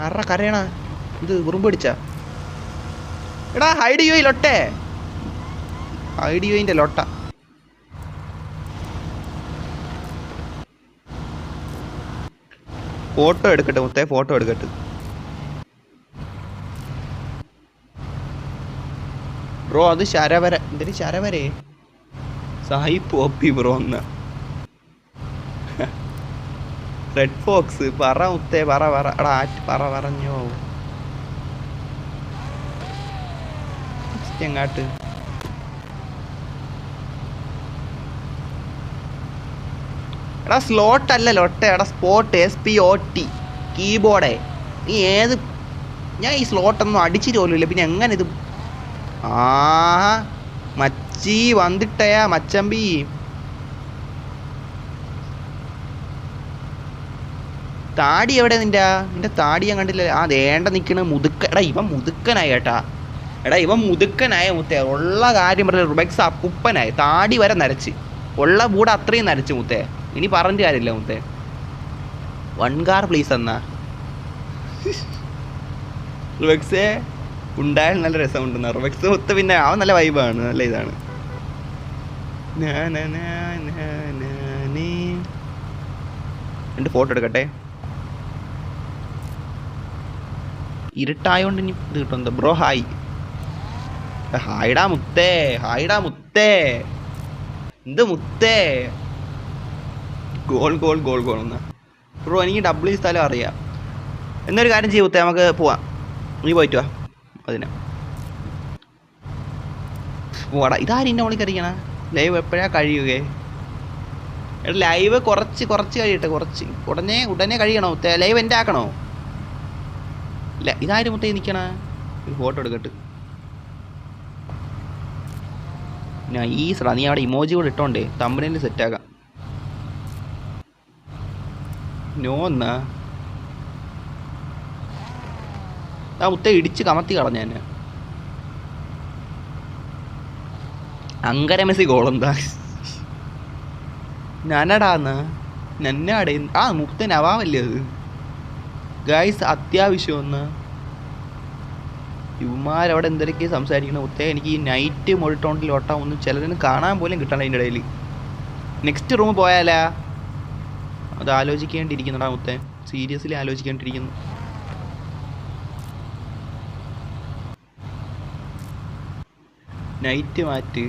ആരുടെ കരയണ ഇത്? ഉറുമ്പ് പിടിച്ച? എടാ ഹൈഡ് ചെയ്യോ ലൊട്ടെ? ഹൈഡ് ചെയ്യോൻ്റെ ലൊട്ട. ഫോട്ടോ എടുക്കട്ടെ മുത്തേ, ഫോട്ടോ എടുക്കട്ടെ. ബ്രോ അത് ശരവര. എന്തൊരു ശരവരേ? സായിപ്പ് ഒപ്പി ബ്രോ ഒന്ന്. റെഡ് ഫോക്സ് പറ മുത്തേ, പറ എടാ പറഞ്ഞോ എങ്ങാട്ട്? എടാ സ്ലോട്ട് അല്ല ലൊട്ടെ, എടാ സ്പോട്ട്, SPOT കീബോർഡേ. നീ ഏത്? ഞാൻ ഈ സ്ലോട്ടൊന്നും അടിച്ചിട്ട് പോലുമില്ല, പിന്നെ എങ്ങനെ ഇത്? മച്ചി വന്നിട്ടയാ മച്ചമ്പി. താടി എവിടെ നിന്റെ താടി ഞാൻ കണ്ടില്ല. ദേണ്ട നിൽക്കണ മുതുക്ക. എടാ ഇവൻ മുതുക്കനായി കേട്ടാ. ഇവൻ മുതുക്കനായ മുത്തേ. ഉള്ള കാര്യം പറഞ്ഞ റുബെക്സ് അപ്പുപ്പനായി. താടി വരെ നരച്ച്, ഉള്ള ബൂടെ അത്രയും നരച്ച് മുത്തേ. ഇനി പറഞ്ഞിട്ട് കാര്യമില്ല മുത്തേ. 1 കാർ പ്ലീസ് എന്നാ? റുബെക്സേ ഉണ്ടായാലും നല്ല രസമുണ്ടെന്നാ റുബെക്സ് മുത്ത. പിന്നെ അവൻ നല്ല വൈബാണ്, നല്ല ഇതാണ്. രണ്ട് ഫോട്ടോ എടുക്കട്ടെ. ഇരുട്ടായോണ്ട് ഇനി ഇത് കിട്ടും. Bro hi. ഹായിടാ മുത്തേ. എന്ത് മുത്തേ? ഗോൾ എന്നാ ബ്രോ. എനിക്ക് W സ്ഥലം അറിയാം. എന്നൊരു കാര്യം ചെയ്യും മുത്തേ, നമുക്ക് പോവാം. നീ പോയിട്ട് വാ. അതിനെ പോടാ. ഇതാരും എന്നെ വിളിക്കറിയണ? ലൈവ് എപ്പോഴാ കഴിയുകയെ? ലൈവ് കുറച്ച് കഴിയട്ടെ. ഉടനെ കഴിയണോ മുത്തേ? ലൈവ് എൻ്റെ ആക്കണോ? ഇല്ല, ഇതാരും മുത്തേ നിൽക്കണ? ഒരു ഫോട്ടോ എടുക്കട്ട്. നൈസ്ടാ. നീ അവിടെ ഇമോജി കൂടെ ഇട്ടോണ്ടേ തമ്പനയിൽ സെറ്റാക്കാം. നോ എന്നാ? മുത്ത ഇടിച്ച് കമത്തി കളഞ്ഞ എന്നെ. അങ്കര മെസ്സി ഗോളെന്താ? ഞാനടാന്ന് നന്നാടേ. മുത്ത നവാമല്ലേ അത്? ഗൈസ് അത്യാവശ്യം ഒന്ന് ഇവന്മാരവിടെ എന്തൊക്കെ സംസാരിക്കണം മുത്തേ. എനിക്ക് ഈ നൈറ്റ് മൊഴിട്ടോണ്ടിൽ ഓട്ടാ ഒന്നും ചിലതിന് കാണാൻ പോലും കിട്ടണം അതിൻ്റെ ഇടയിൽ. നെക്സ്റ്റ് റൂം പോയാലാ? അത് ആലോചിക്കേണ്ടിയിരിക്കുന്നുടാ മുത്തേ. സീരിയസ്ലി ആലോചിക്കേണ്ടിയിരിക്കുന്നു. നൈറ്റ് മാറ്റ്.